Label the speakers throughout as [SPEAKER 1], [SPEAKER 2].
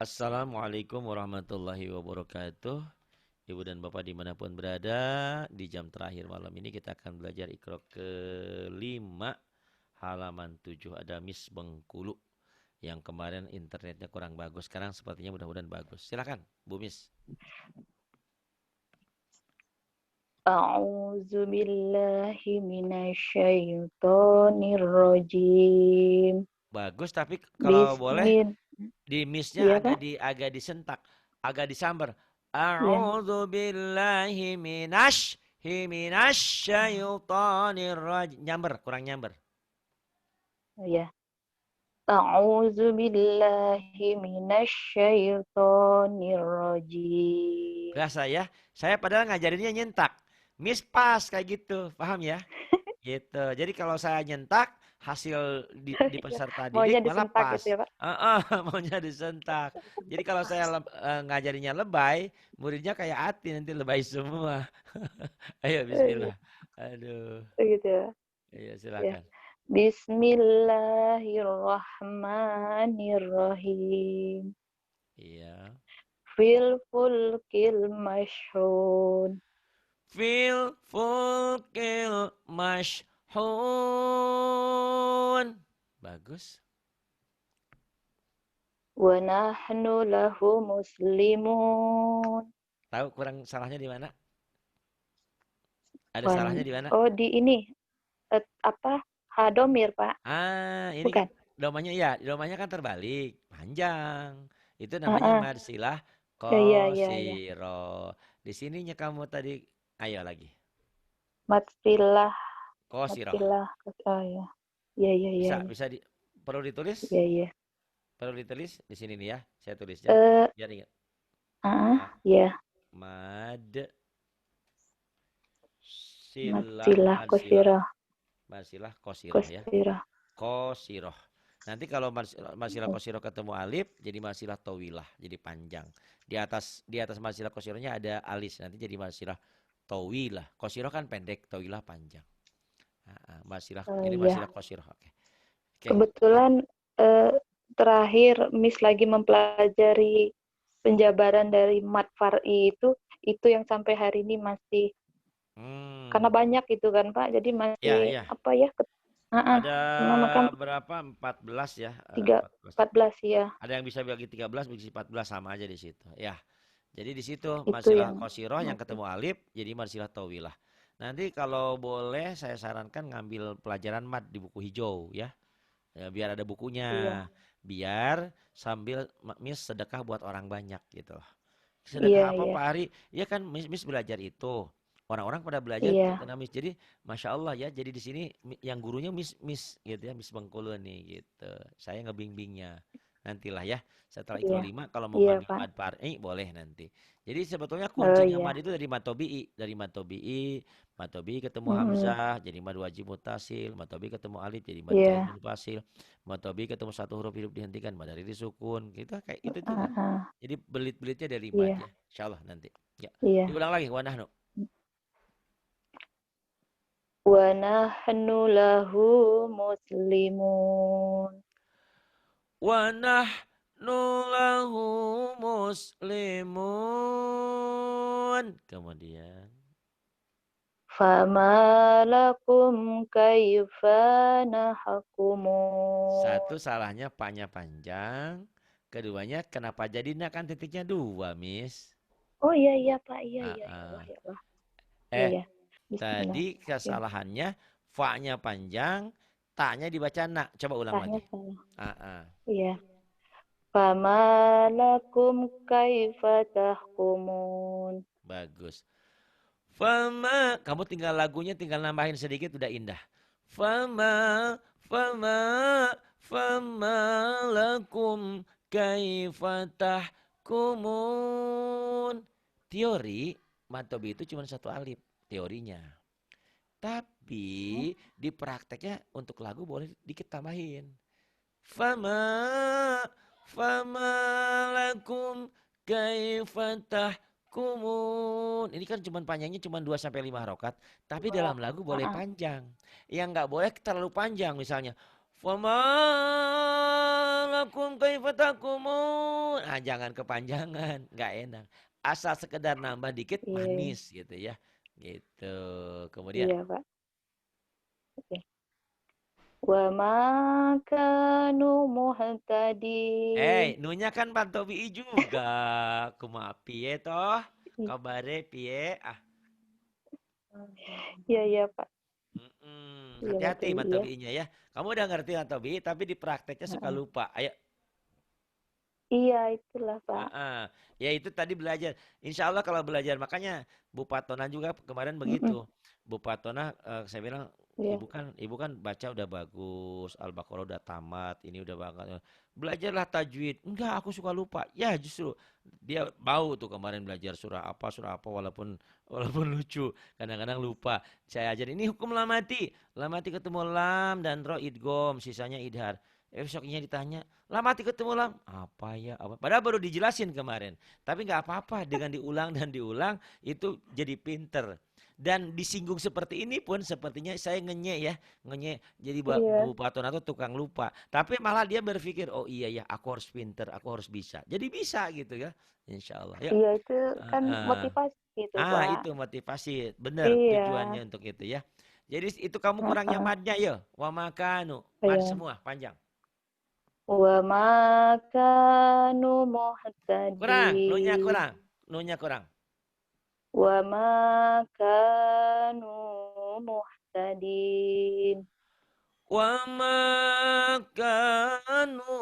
[SPEAKER 1] Assalamualaikum warahmatullahi wabarakatuh. Ibu dan Bapak dimanapun berada, di jam terakhir malam ini kita akan belajar Iqra kelima halaman 7. Ada Miss Bengkulu yang kemarin internetnya kurang bagus. Sekarang sepertinya mudah-mudahan bagus. Silakan, Bu Miss.
[SPEAKER 2] A'udzu billahi minasyaitonir rajim.
[SPEAKER 1] Bagus, tapi kalau boleh
[SPEAKER 2] Bismillah.
[SPEAKER 1] di Miss-nya
[SPEAKER 2] Iya,
[SPEAKER 1] agak
[SPEAKER 2] Pak?
[SPEAKER 1] disentak, agak disambar.
[SPEAKER 2] Iya.
[SPEAKER 1] A'udzu billahi minasy syaithanir rajim. Nyamber, kurang nyamber.
[SPEAKER 2] Iya. A'udzu billahi minasyaitonir rajim.
[SPEAKER 1] Berasa ya? Saya padahal ngajarinnya nyentak. Miss pas kayak gitu, paham ya? Gitu. Jadi kalau saya nyentak, hasil di
[SPEAKER 2] Iya.
[SPEAKER 1] peserta
[SPEAKER 2] Maunya
[SPEAKER 1] didik malah
[SPEAKER 2] disentak
[SPEAKER 1] pas.
[SPEAKER 2] gitu ya, Pak?
[SPEAKER 1] Maunya disentak. Jadi kalau saya ngajarinnya lebay, muridnya kayak Ati nanti lebay semua. Ayo
[SPEAKER 2] Iya,
[SPEAKER 1] bismillah. Aduh.
[SPEAKER 2] gitu ya.
[SPEAKER 1] Iya
[SPEAKER 2] Ya.
[SPEAKER 1] silakan.
[SPEAKER 2] Bismillahirrahmanirrahim.
[SPEAKER 1] Iya.
[SPEAKER 2] Fil fulkil mashhun.
[SPEAKER 1] Fil fulkil mashhun. Bagus.
[SPEAKER 2] Wa nahnu lahu muslimun.
[SPEAKER 1] Tahu kurang salahnya di mana? Ada
[SPEAKER 2] Wan
[SPEAKER 1] salahnya di mana?
[SPEAKER 2] oh di ini apa? Hadomir, Pak.
[SPEAKER 1] Ini kan
[SPEAKER 2] Bukan.
[SPEAKER 1] domanya kan terbalik, panjang. Itu namanya
[SPEAKER 2] Heeh.
[SPEAKER 1] marsilah
[SPEAKER 2] Iya, iya, iya.
[SPEAKER 1] kosiro. Di sininya kamu tadi, ayo lagi.
[SPEAKER 2] Matsilah,
[SPEAKER 1] Kosiroh.
[SPEAKER 2] matsilah. Oh ya. Iya, iya, iya,
[SPEAKER 1] Bisa,
[SPEAKER 2] iya.
[SPEAKER 1] bisa perlu ditulis?
[SPEAKER 2] Iya, iya.
[SPEAKER 1] Perlu ditulis di sini nih ya. Saya tulis ya.
[SPEAKER 2] Eh,
[SPEAKER 1] Biar ingat.
[SPEAKER 2] ya.
[SPEAKER 1] Mad silah
[SPEAKER 2] Matsilah
[SPEAKER 1] marsilah
[SPEAKER 2] kosirah,
[SPEAKER 1] marsilah kosiroh ya.
[SPEAKER 2] kosirah.
[SPEAKER 1] Kosiroh. Nanti kalau marsilah kosiroh ketemu alif jadi marsilah tawilah, jadi panjang. Di atas marsilah kosirohnya ada alis, nanti jadi marsilah tawilah. Kosiroh kan pendek, tawilah panjang. Marsilah ini marsilah
[SPEAKER 2] Iya.
[SPEAKER 1] kosiroh. Oke. Oke.
[SPEAKER 2] Kebetulan eh, terakhir Miss lagi mempelajari penjabaran dari mat far'i itu yang sampai hari ini masih karena
[SPEAKER 1] Hmm.
[SPEAKER 2] banyak itu kan Pak, jadi masih
[SPEAKER 1] Ya, ya.
[SPEAKER 2] apa ya?
[SPEAKER 1] Ada
[SPEAKER 2] Maka
[SPEAKER 1] berapa? 14 ya,
[SPEAKER 2] tiga
[SPEAKER 1] 14.
[SPEAKER 2] 14 ya,
[SPEAKER 1] Ada yang bisa bagi 13, bagi 14 sama aja di situ. Ya. Jadi di situ
[SPEAKER 2] itu
[SPEAKER 1] marsilah
[SPEAKER 2] yang
[SPEAKER 1] kosiroh yang
[SPEAKER 2] masih.
[SPEAKER 1] ketemu alif jadi marsilah tawilah. Nanti kalau boleh saya sarankan ngambil pelajaran mat di buku hijau ya. Ya biar ada bukunya.
[SPEAKER 2] Iya,
[SPEAKER 1] Biar sambil Miss sedekah buat orang banyak gitu loh.
[SPEAKER 2] iya,
[SPEAKER 1] Sedekah apa
[SPEAKER 2] iya,
[SPEAKER 1] Pak Ari? Ya kan Miss belajar itu. Orang-orang pada belajar itu
[SPEAKER 2] iya.
[SPEAKER 1] karena Miss. Jadi Masya Allah ya. Jadi di sini yang gurunya Miss gitu ya. Miss Bengkulu nih gitu. Saya ngebimbingnya. Nantilah ya. Setelah Iqra
[SPEAKER 2] Iya,
[SPEAKER 1] 5 kalau mau
[SPEAKER 2] iya
[SPEAKER 1] ngambil
[SPEAKER 2] Pak.
[SPEAKER 1] mad far'i boleh nanti. Jadi sebetulnya
[SPEAKER 2] Oh
[SPEAKER 1] kuncinya mad
[SPEAKER 2] iya.
[SPEAKER 1] itu dari matobi'i. Dari matobi'i ketemu
[SPEAKER 2] Mm-mm.
[SPEAKER 1] hamzah jadi mad wajib mutasil. Matobi'i ketemu alif jadi mad jair
[SPEAKER 2] Iya.
[SPEAKER 1] munfasil. Matobi'i ketemu satu huruf hidup dihentikan mad dari disukun. Kita kayak itu lah.
[SPEAKER 2] Uh-uh.
[SPEAKER 1] Jadi belit-belitnya dari mad
[SPEAKER 2] Iya,
[SPEAKER 1] ya. Insyaallah nanti. Ya.
[SPEAKER 2] iya.
[SPEAKER 1] Diulang lagi wanahnu.
[SPEAKER 2] Wa nahnu lahu muslimun.
[SPEAKER 1] Wa nahnu lahu muslimun. Kemudian
[SPEAKER 2] Fama lakum kaifa nahkumun.
[SPEAKER 1] satu salahnya pa-nya panjang. Keduanya kenapa jadinya kan titiknya dua, Miss.
[SPEAKER 2] Oh iya iya Pak, iya
[SPEAKER 1] Ah,
[SPEAKER 2] iya ya Allah
[SPEAKER 1] ah.
[SPEAKER 2] ya Allah. Iya
[SPEAKER 1] Eh,
[SPEAKER 2] ya. Bismillah.
[SPEAKER 1] tadi
[SPEAKER 2] Ya,
[SPEAKER 1] kesalahannya fa-nya panjang, ta-nya dibaca na. Coba ulang
[SPEAKER 2] tanya
[SPEAKER 1] lagi.
[SPEAKER 2] salah.
[SPEAKER 1] Ah, ah.
[SPEAKER 2] Iya. Fama lakum kaifa tahkumun.
[SPEAKER 1] Bagus. Fama, kamu tinggal lagunya tinggal nambahin sedikit udah indah. Fama, fama, fama lakum kaifa tahkumun. Teori, matobi itu cuma satu alif teorinya. Tapi di prakteknya untuk lagu boleh dikit tambahin. Fama, fama lakum kaifa tahkumun. Ini kan cuman panjangnya cuma 2 sampai 5 harokat, tapi dalam lagu boleh
[SPEAKER 2] Ah,
[SPEAKER 1] panjang. Yang nggak boleh terlalu panjang misalnya. Fama lakum kaifa taqumun. Ah, jangan kepanjangan, nggak enak. Asal sekedar nambah dikit
[SPEAKER 2] Iya,
[SPEAKER 1] manis gitu ya. Gitu. Kemudian,
[SPEAKER 2] iya, Pak. Oke. Wa ma kanu muhtadin.
[SPEAKER 1] nunya kan Bantobi juga. Kumaha piye toh? Kabare piye? Ah,
[SPEAKER 2] Iya, iya, Pak. Iya,
[SPEAKER 1] hati-hati
[SPEAKER 2] betul, iya.
[SPEAKER 1] Mantobinya ya. Kamu udah ngerti Mantobi, tapi di prakteknya suka
[SPEAKER 2] Heeh.
[SPEAKER 1] lupa. Ayo.
[SPEAKER 2] Iya, itulah, Pak.
[SPEAKER 1] Heeh. Ya itu tadi belajar. Insya Allah kalau belajar. Makanya Bu Patona juga kemarin
[SPEAKER 2] Mm-mm.
[SPEAKER 1] begitu. Bu Patona, saya bilang,
[SPEAKER 2] Iya,
[SPEAKER 1] ibu kan baca udah bagus. Al-Baqarah udah tamat. Ini udah banget. Belajarlah tajwid. Enggak, aku suka lupa. Ya justru dia mau tuh kemarin belajar surah apa walaupun walaupun lucu. Kadang-kadang lupa. Saya ajarin ini hukum lamati. Lamati ketemu lam dan ro idgom. Sisanya idhar. Besoknya ditanya, lah mati ketemu lam. Apa ya? Apa? Padahal baru dijelasin kemarin. Tapi nggak apa-apa. Dengan diulang dan diulang itu jadi pinter. Dan disinggung seperti ini pun sepertinya saya ngenyek ya. Ngenyek. Jadi
[SPEAKER 2] iya.
[SPEAKER 1] Bu Paton atau tukang lupa. Tapi malah dia berpikir, oh iya ya aku harus pinter. Aku harus bisa. Jadi bisa gitu ya. Insya Allah. Ya.
[SPEAKER 2] Iya, itu kan motivasi gitu, Pak.
[SPEAKER 1] Itu motivasi. Benar
[SPEAKER 2] Iya.
[SPEAKER 1] tujuannya untuk itu ya. Jadi itu kamu kurangnya
[SPEAKER 2] Heeh.
[SPEAKER 1] madnya ya. Wa makanu. Mad
[SPEAKER 2] Iya.
[SPEAKER 1] semua panjang.
[SPEAKER 2] Wa ma kanu
[SPEAKER 1] Kurang, nunya
[SPEAKER 2] muhtadin.
[SPEAKER 1] kurang, nunya kurang.
[SPEAKER 2] Wa ma kanu muhtadin.
[SPEAKER 1] Wa ma kanu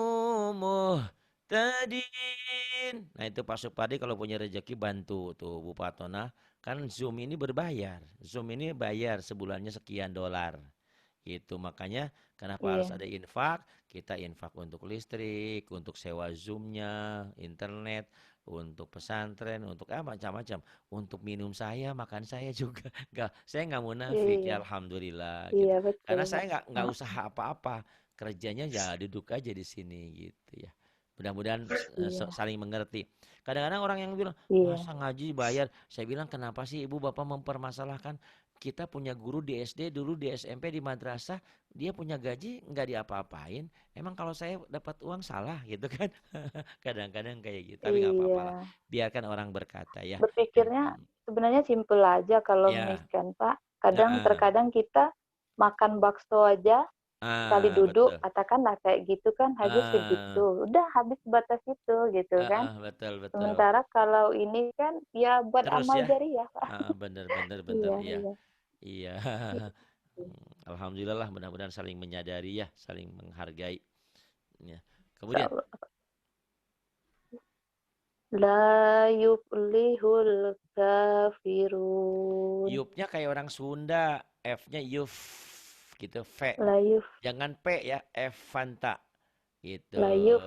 [SPEAKER 1] muhtadin. Nah itu Pak Supadi kalau punya rezeki bantu tuh Bu Patona. Kan Zoom ini berbayar. Zoom ini bayar sebulannya sekian dolar. Itu makanya kenapa harus
[SPEAKER 2] Iya.
[SPEAKER 1] ada infak? Kita infak untuk listrik, untuk sewa Zoom-nya, internet, untuk pesantren, untuk macam-macam. Untuk minum saya, makan saya juga. Enggak, saya nggak munafik
[SPEAKER 2] Iya.
[SPEAKER 1] ya alhamdulillah
[SPEAKER 2] Iya,
[SPEAKER 1] gitu.
[SPEAKER 2] betul,
[SPEAKER 1] Karena
[SPEAKER 2] Pak.
[SPEAKER 1] saya nggak usaha apa-apa. Kerjanya ya duduk aja di sini gitu ya. Mudah-mudahan
[SPEAKER 2] Iya.
[SPEAKER 1] saling mengerti. Kadang-kadang orang yang bilang,
[SPEAKER 2] Iya.
[SPEAKER 1] masa ngaji bayar? Saya bilang, kenapa sih ibu bapak mempermasalahkan? Kita punya guru di SD dulu, di SMP, di madrasah, dia punya gaji nggak diapa-apain. Emang kalau saya dapat uang salah gitu kan? Kadang-kadang kayak gitu. Tapi nggak apa-apa lah.
[SPEAKER 2] Iya.
[SPEAKER 1] Biarkan orang berkata ya. Yang
[SPEAKER 2] Berpikirnya sebenarnya simpel aja kalau
[SPEAKER 1] ya,
[SPEAKER 2] miskan, Pak.
[SPEAKER 1] nah,
[SPEAKER 2] Terkadang kita makan bakso aja sekali duduk,
[SPEAKER 1] betul.
[SPEAKER 2] katakanlah kayak gitu kan habis
[SPEAKER 1] Ah,
[SPEAKER 2] segitu. Udah habis batas itu gitu kan.
[SPEAKER 1] betul betul.
[SPEAKER 2] Sementara kalau ini kan ya buat
[SPEAKER 1] Terus
[SPEAKER 2] amal
[SPEAKER 1] ya.
[SPEAKER 2] jariah, Pak.
[SPEAKER 1] Bener bener bener
[SPEAKER 2] Iya,
[SPEAKER 1] iya.
[SPEAKER 2] iya.
[SPEAKER 1] Iya.
[SPEAKER 2] Gitu.
[SPEAKER 1] Alhamdulillah lah mudah-mudahan saling menyadari ya, saling menghargai. Ya.
[SPEAKER 2] Insya
[SPEAKER 1] Kemudian
[SPEAKER 2] Allah. La yuflihul kafirun.
[SPEAKER 1] yupnya kayak orang Sunda, F-nya yuf gitu, V.
[SPEAKER 2] La yuf,
[SPEAKER 1] Jangan P ya, F Fanta gitu.
[SPEAKER 2] la yuf,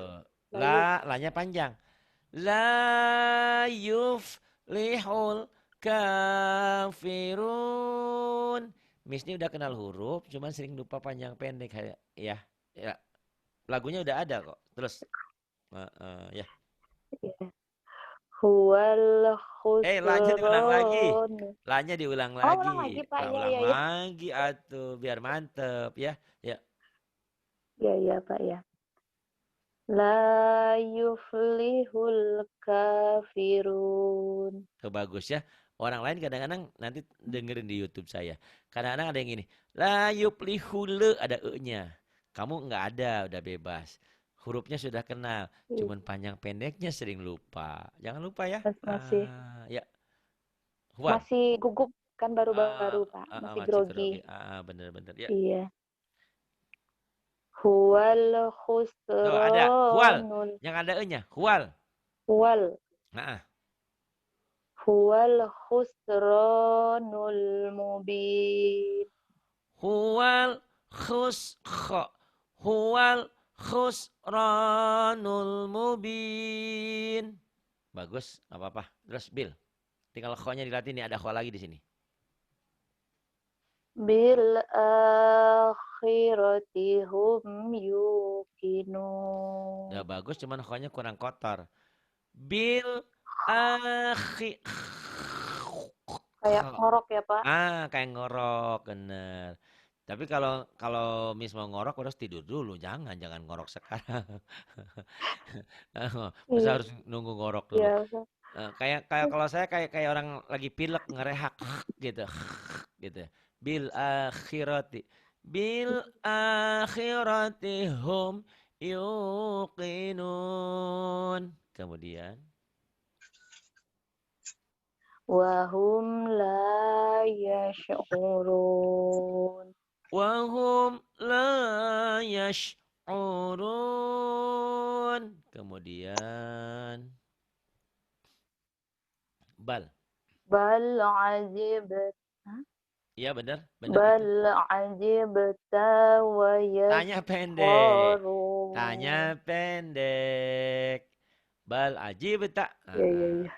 [SPEAKER 2] la yuf.
[SPEAKER 1] Lanya panjang. La yuf lihul kafirun. Miss ini udah kenal huruf, cuman sering lupa panjang pendek kayak ya. Ya, lagunya udah ada kok. Terus ya.
[SPEAKER 2] Ya. Huwal
[SPEAKER 1] Lanya diulang lagi.
[SPEAKER 2] khusron.
[SPEAKER 1] Lanya diulang
[SPEAKER 2] Oh, ulang
[SPEAKER 1] lagi.
[SPEAKER 2] lagi, Pak.
[SPEAKER 1] Lah
[SPEAKER 2] Ya,
[SPEAKER 1] ulang
[SPEAKER 2] ya, ya.
[SPEAKER 1] lagi atuh biar mantep ya. Ya.
[SPEAKER 2] Ya, ya, Pak, ya. La yuflihul kafirun.
[SPEAKER 1] Tuh bagus ya. Orang lain kadang-kadang nanti dengerin di YouTube saya. Kadang-kadang ada yang gini. La yuplihule ada e-nya. Kamu nggak ada, udah bebas. Hurufnya sudah kenal.
[SPEAKER 2] Iya,
[SPEAKER 1] Cuman panjang pendeknya sering lupa. Jangan lupa ya.
[SPEAKER 2] masih
[SPEAKER 1] Ya. Hual.
[SPEAKER 2] masih gugup kan baru-baru, Pak. Masih
[SPEAKER 1] Masih
[SPEAKER 2] grogi.
[SPEAKER 1] grogi. Bener-bener. Ya.
[SPEAKER 2] Iya. Huwal
[SPEAKER 1] Tuh ada. Hual.
[SPEAKER 2] khusronul.
[SPEAKER 1] Yang ada e-nya. Hual.
[SPEAKER 2] Huwal.
[SPEAKER 1] Nah,
[SPEAKER 2] Huwal khusronul mubin.
[SPEAKER 1] huwal khus kho. Huwal khusranul mubin. Bagus, nggak apa-apa. Terus Bill, tinggal kho-nya dilatih nih, ada kho lagi di sini.
[SPEAKER 2] Bil akhirati hum yuqinun.
[SPEAKER 1] Udah bagus, cuman kho-nya kurang kotor. Bil akhi
[SPEAKER 2] Kayak ngorok ya, Pak?
[SPEAKER 1] kayak ngorok, bener. Tapi kalau Miss mau ngorok harus tidur dulu, jangan ngorok sekarang. Masa
[SPEAKER 2] Iya,
[SPEAKER 1] harus nunggu ngorok dulu.
[SPEAKER 2] iya, Pak.
[SPEAKER 1] Kayak kayak kalau saya kayak orang lagi pilek ngerehak gitu. Gitu. Bil akhirati. Bil akhirati hum yuqinun. Kemudian
[SPEAKER 2] Wahum la yash'urun.
[SPEAKER 1] wahum la yash'urun. Kemudian bal.
[SPEAKER 2] Bal ajibat.
[SPEAKER 1] Iya benar, benar itu.
[SPEAKER 2] Bal ajibta wa
[SPEAKER 1] Tanya pendek. Tanya
[SPEAKER 2] yaskharun.
[SPEAKER 1] pendek. Bal ajib tak?
[SPEAKER 2] Iya, iya, iya.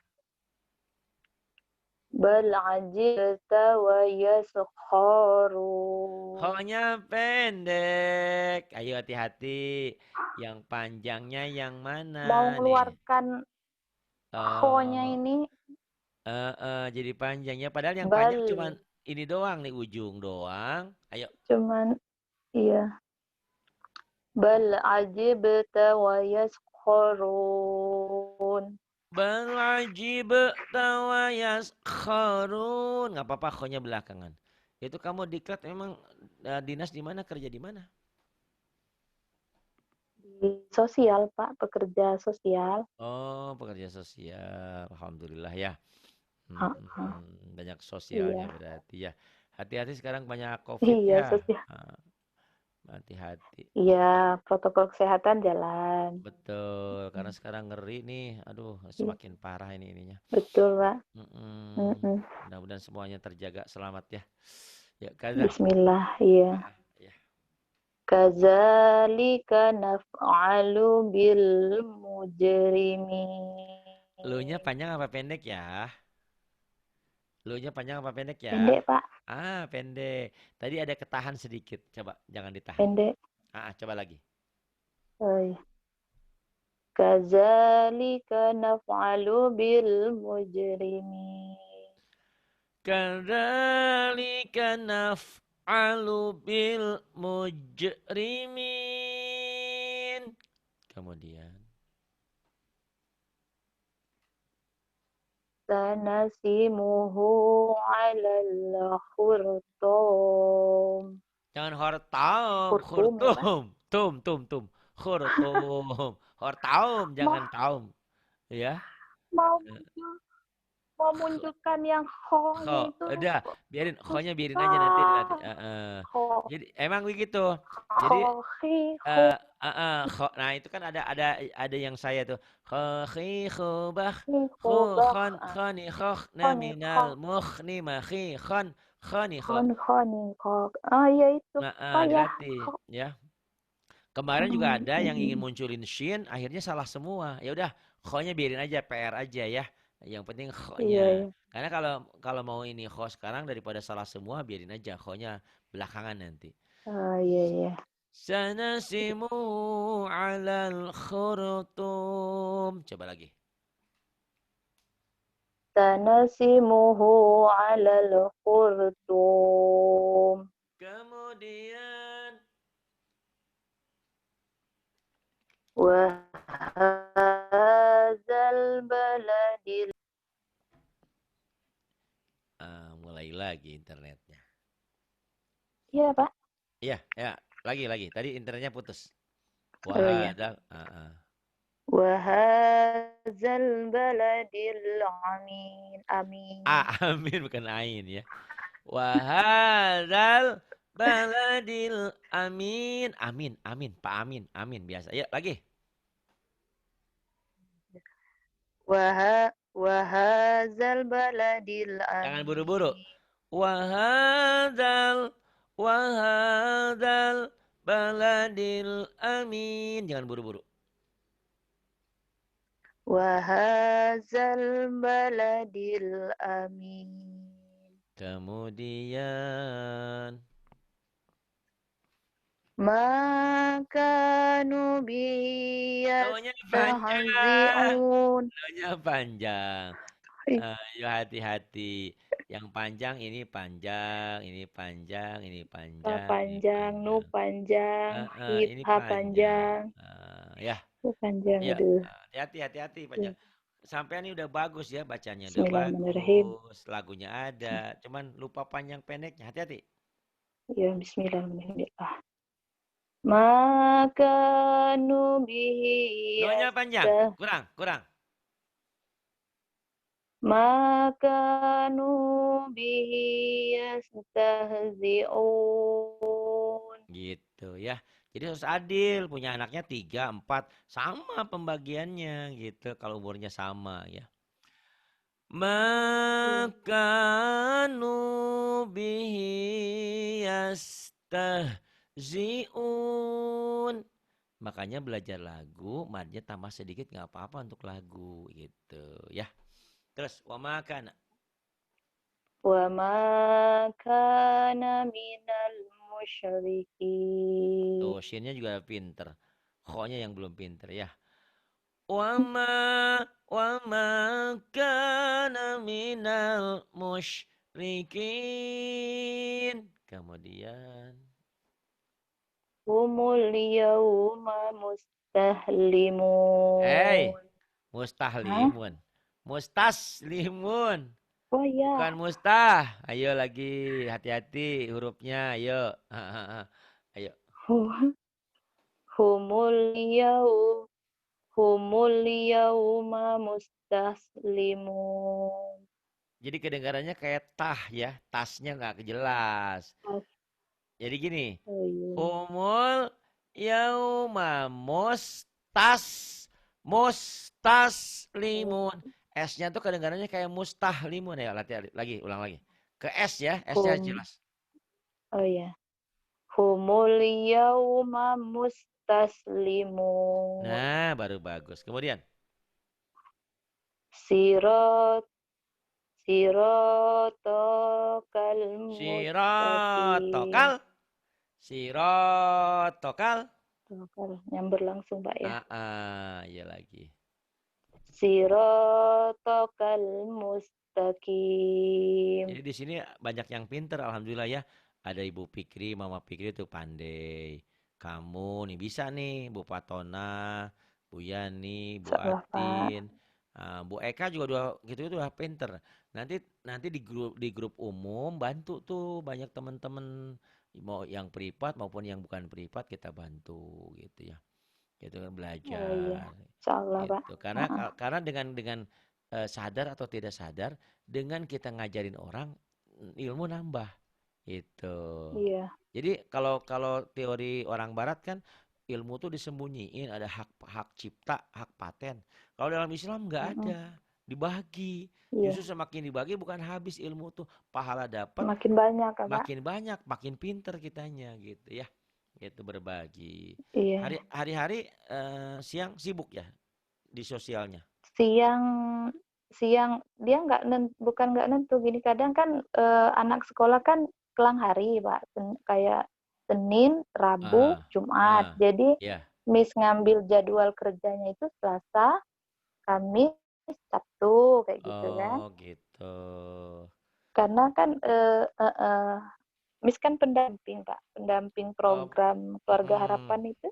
[SPEAKER 2] Bal ajibta wa yaskharun.
[SPEAKER 1] Ho-nya pendek. Ayo hati-hati. Yang panjangnya yang mana
[SPEAKER 2] Mau
[SPEAKER 1] nih?
[SPEAKER 2] mengeluarkan ho-nya
[SPEAKER 1] Oh,
[SPEAKER 2] ini
[SPEAKER 1] jadi panjangnya. Padahal yang panjang cuman
[SPEAKER 2] bal.
[SPEAKER 1] ini doang nih, ujung doang. Ayo.
[SPEAKER 2] Cuman iya. Bal ajibta wa yaskharun.
[SPEAKER 1] Bal ajib tawayas kharun. Nggak apa-apa, ho-nya belakangan. Itu kamu diklat emang dinas di mana, kerja di mana?
[SPEAKER 2] Di sosial, Pak, pekerja sosial.
[SPEAKER 1] Oh, pekerja sosial. Alhamdulillah ya.
[SPEAKER 2] Ah,
[SPEAKER 1] Banyak sosialnya
[SPEAKER 2] iya.
[SPEAKER 1] berarti ya. Hati-hati sekarang banyak COVID
[SPEAKER 2] Iya,
[SPEAKER 1] ya.
[SPEAKER 2] sosial.
[SPEAKER 1] Ah, hati-hati.
[SPEAKER 2] Iya, protokol kesehatan jalan.
[SPEAKER 1] Betul, karena
[SPEAKER 2] Mm,
[SPEAKER 1] sekarang ngeri nih. Aduh,
[SPEAKER 2] iya,
[SPEAKER 1] semakin parah ini ininya.
[SPEAKER 2] betul, Pak.
[SPEAKER 1] Mm-mm.
[SPEAKER 2] Mm-mm.
[SPEAKER 1] Mudah-mudahan semuanya terjaga selamat ya. Ya, kada.
[SPEAKER 2] Bismillah, iya.
[SPEAKER 1] Ya.
[SPEAKER 2] Kazalika naf'alu bil
[SPEAKER 1] Lu-nya
[SPEAKER 2] mujrimin.
[SPEAKER 1] panjang apa pendek ya? Lu-nya panjang apa pendek ya?
[SPEAKER 2] Pendek, Pak.
[SPEAKER 1] Pendek. Tadi ada ketahan sedikit. Coba, jangan ditahan.
[SPEAKER 2] Pendek.
[SPEAKER 1] Coba lagi.
[SPEAKER 2] Oh, iya. Kazalika naf'alu bil mujrimin.
[SPEAKER 1] Kadzalika naf'alu bil mujrimin. Kemudian
[SPEAKER 2] Sanasimuhu alal khurtum.
[SPEAKER 1] jangan hortaum,
[SPEAKER 2] Khurtum ya, Pak?
[SPEAKER 1] khurtum, tum, khurtum, hortaum,
[SPEAKER 2] Mau,
[SPEAKER 1] jangan taum, ya.
[SPEAKER 2] mau muncul, mau munculkan yang ho-nya
[SPEAKER 1] Kho,
[SPEAKER 2] itu
[SPEAKER 1] udah, biarin aja nanti dilatih.
[SPEAKER 2] susah. Ho,
[SPEAKER 1] Jadi emang begitu. Jadi
[SPEAKER 2] ho, hi, ho,
[SPEAKER 1] Nah itu kan ada yang saya tuh. Khi khubah
[SPEAKER 2] ni, ho,
[SPEAKER 1] khu
[SPEAKER 2] bah,
[SPEAKER 1] khon khoni khokh
[SPEAKER 2] ho,
[SPEAKER 1] na
[SPEAKER 2] ni,
[SPEAKER 1] minal
[SPEAKER 2] ho,
[SPEAKER 1] mukhni makhi khon khoni khok.
[SPEAKER 2] hon, ho, ni, ho. Ah, ya itu. Pak ya.
[SPEAKER 1] Dilatih
[SPEAKER 2] Ho.
[SPEAKER 1] ya. Kemarin juga
[SPEAKER 2] Hmm,
[SPEAKER 1] ada yang ingin
[SPEAKER 2] hmm.
[SPEAKER 1] munculin shin, akhirnya salah semua. Ya udah, kho-nya biarin aja, PR aja ya. Yang penting
[SPEAKER 2] Iya,
[SPEAKER 1] kho-nya.
[SPEAKER 2] iya.
[SPEAKER 1] Karena kalau kalau mau ini kho sekarang daripada salah semua, biarin aja kho-nya belakangan nanti.
[SPEAKER 2] Ah, iya, iya.
[SPEAKER 1] Sanasimu alal khurtum. Coba lagi.
[SPEAKER 2] Sanasimuhu alal khurtum.
[SPEAKER 1] Kemudian
[SPEAKER 2] Wahadzal baladil.
[SPEAKER 1] mulai lagi internetnya.
[SPEAKER 2] Iya, Pak.
[SPEAKER 1] Iya, ya, lagi. Tadi internetnya putus.
[SPEAKER 2] Oh iya.
[SPEAKER 1] Wahada.
[SPEAKER 2] Wahadzal baladil amin. Amin.
[SPEAKER 1] Amin bukan ain ya. Wahadal baladil amin. Amin. Pak Amin. Amin biasa. Yuk lagi.
[SPEAKER 2] Wahadzal baladil
[SPEAKER 1] Jangan buru-buru.
[SPEAKER 2] amin.
[SPEAKER 1] Wahadal. Wahadal baladil amin. Jangan buru-buru.
[SPEAKER 2] Wahadzal baladil amin.
[SPEAKER 1] Kemudian.
[SPEAKER 2] Maka
[SPEAKER 1] Lo-nya panjang.
[SPEAKER 2] nubiyastahzi'un.
[SPEAKER 1] Lo-nya panjang. Ayo hati-hati. Yang panjang ini panjang, ini panjang, ini
[SPEAKER 2] Pa
[SPEAKER 1] panjang, ini
[SPEAKER 2] panjang, nu
[SPEAKER 1] panjang.
[SPEAKER 2] panjang, hit,
[SPEAKER 1] Ini
[SPEAKER 2] ha
[SPEAKER 1] panjang.
[SPEAKER 2] panjang,
[SPEAKER 1] Ya,
[SPEAKER 2] panjang,
[SPEAKER 1] iya.
[SPEAKER 2] aduh.
[SPEAKER 1] Hati-hati
[SPEAKER 2] Ya.
[SPEAKER 1] panjang. Sampai ini udah bagus ya bacanya, udah
[SPEAKER 2] Bismillahirrahmanirrahim.
[SPEAKER 1] bagus, lagunya ada, cuman lupa panjang pendeknya. Hati-hati.
[SPEAKER 2] Ya, Bismillahirrahmanirrahim. Maka nubihi
[SPEAKER 1] Doanya panjang,
[SPEAKER 2] yastah.
[SPEAKER 1] kurang, kurang.
[SPEAKER 2] Maka nubihi yastahzi'un.
[SPEAKER 1] Gitu ya. Jadi harus adil, punya anaknya 3, 4, sama pembagiannya gitu kalau umurnya sama ya.
[SPEAKER 2] Ya.
[SPEAKER 1] Makanu bihi yastahzi'un. Makanya belajar lagu, madnya tambah sedikit nggak apa-apa untuk lagu gitu ya. Terus wa makana.
[SPEAKER 2] Wa ma kana minal musyrikin.
[SPEAKER 1] Tuh, shinnya juga pinter. Kho-nya yang belum pinter ya. Wa ma kana minal musyrikin. Kemudian
[SPEAKER 2] Humul yawma
[SPEAKER 1] hey,
[SPEAKER 2] mustahlimun. Hah?
[SPEAKER 1] mustahlimun. Mustaslimun.
[SPEAKER 2] Oh
[SPEAKER 1] Bukan
[SPEAKER 2] ya.
[SPEAKER 1] mustah. Ayo lagi, hati-hati hurufnya. Ayo. Ayo.
[SPEAKER 2] Humul yaw humul yawma mustaslimun.
[SPEAKER 1] Jadi kedengarannya kayak tah ya. Tasnya nggak jelas. Jadi gini.
[SPEAKER 2] Oh iya.
[SPEAKER 1] Humul yauma mustaslimun. S-nya tuh kedengarannya kayak mustahlimun ya. Latihan lagi, ulang lagi. Ke S ya, S-nya
[SPEAKER 2] Hum,
[SPEAKER 1] jelas.
[SPEAKER 2] oh ya. Humul yawma mustaslimun.
[SPEAKER 1] Nah, baru bagus. Kemudian
[SPEAKER 2] Sirat sirotokal mustaqim.
[SPEAKER 1] sirotokal, sirotokal.
[SPEAKER 2] Yang berlangsung, Pak ya.
[SPEAKER 1] Ya lagi.
[SPEAKER 2] Sirotokal mustaqim.
[SPEAKER 1] Jadi di sini banyak yang pinter, alhamdulillah ya. Ada Ibu Fikri, Mama Fikri itu pandai. Kamu nih bisa nih, Bu Patona, Bu Yani, Bu
[SPEAKER 2] Insyaallah, Pak.
[SPEAKER 1] Atin, Bu Eka juga udah gitu itu udah pinter. Nanti nanti di grup umum bantu tuh banyak teman-teman mau yang privat maupun yang bukan privat kita bantu gitu ya. Gitu kan
[SPEAKER 2] Oh iya.
[SPEAKER 1] belajar
[SPEAKER 2] Insyaallah, Pak.
[SPEAKER 1] gitu. Karena dengan sadar atau tidak sadar dengan kita ngajarin orang ilmu nambah gitu.
[SPEAKER 2] Iya.
[SPEAKER 1] Jadi kalau kalau teori orang barat kan ilmu tuh disembunyiin, ada hak hak cipta, hak paten. Kalau dalam Islam nggak
[SPEAKER 2] Mm-mm.
[SPEAKER 1] ada, dibagi.
[SPEAKER 2] Iya.
[SPEAKER 1] Justru semakin dibagi bukan habis ilmu tuh, pahala dapat
[SPEAKER 2] Makin banyak, kan, Pak.
[SPEAKER 1] makin banyak, makin pinter kitanya gitu ya. Gitu berbagi.
[SPEAKER 2] Iya.
[SPEAKER 1] Hari-hari siang sibuk ya di sosialnya.
[SPEAKER 2] Siang siang dia bukan nggak nentu gini, kadang kan anak sekolah kan kelang hari, Pak. Kayak Senin, Rabu,
[SPEAKER 1] Ah,
[SPEAKER 2] Jumat.
[SPEAKER 1] ah,
[SPEAKER 2] Jadi
[SPEAKER 1] ya.
[SPEAKER 2] Miss ngambil jadwal kerjanya itu Selasa, Kamis, Sabtu kayak gitu kan.
[SPEAKER 1] Oh, gitu.
[SPEAKER 2] Karena kan Miss kan pendamping, Pak, pendamping
[SPEAKER 1] Oh,
[SPEAKER 2] program Keluarga
[SPEAKER 1] mm,
[SPEAKER 2] Harapan itu.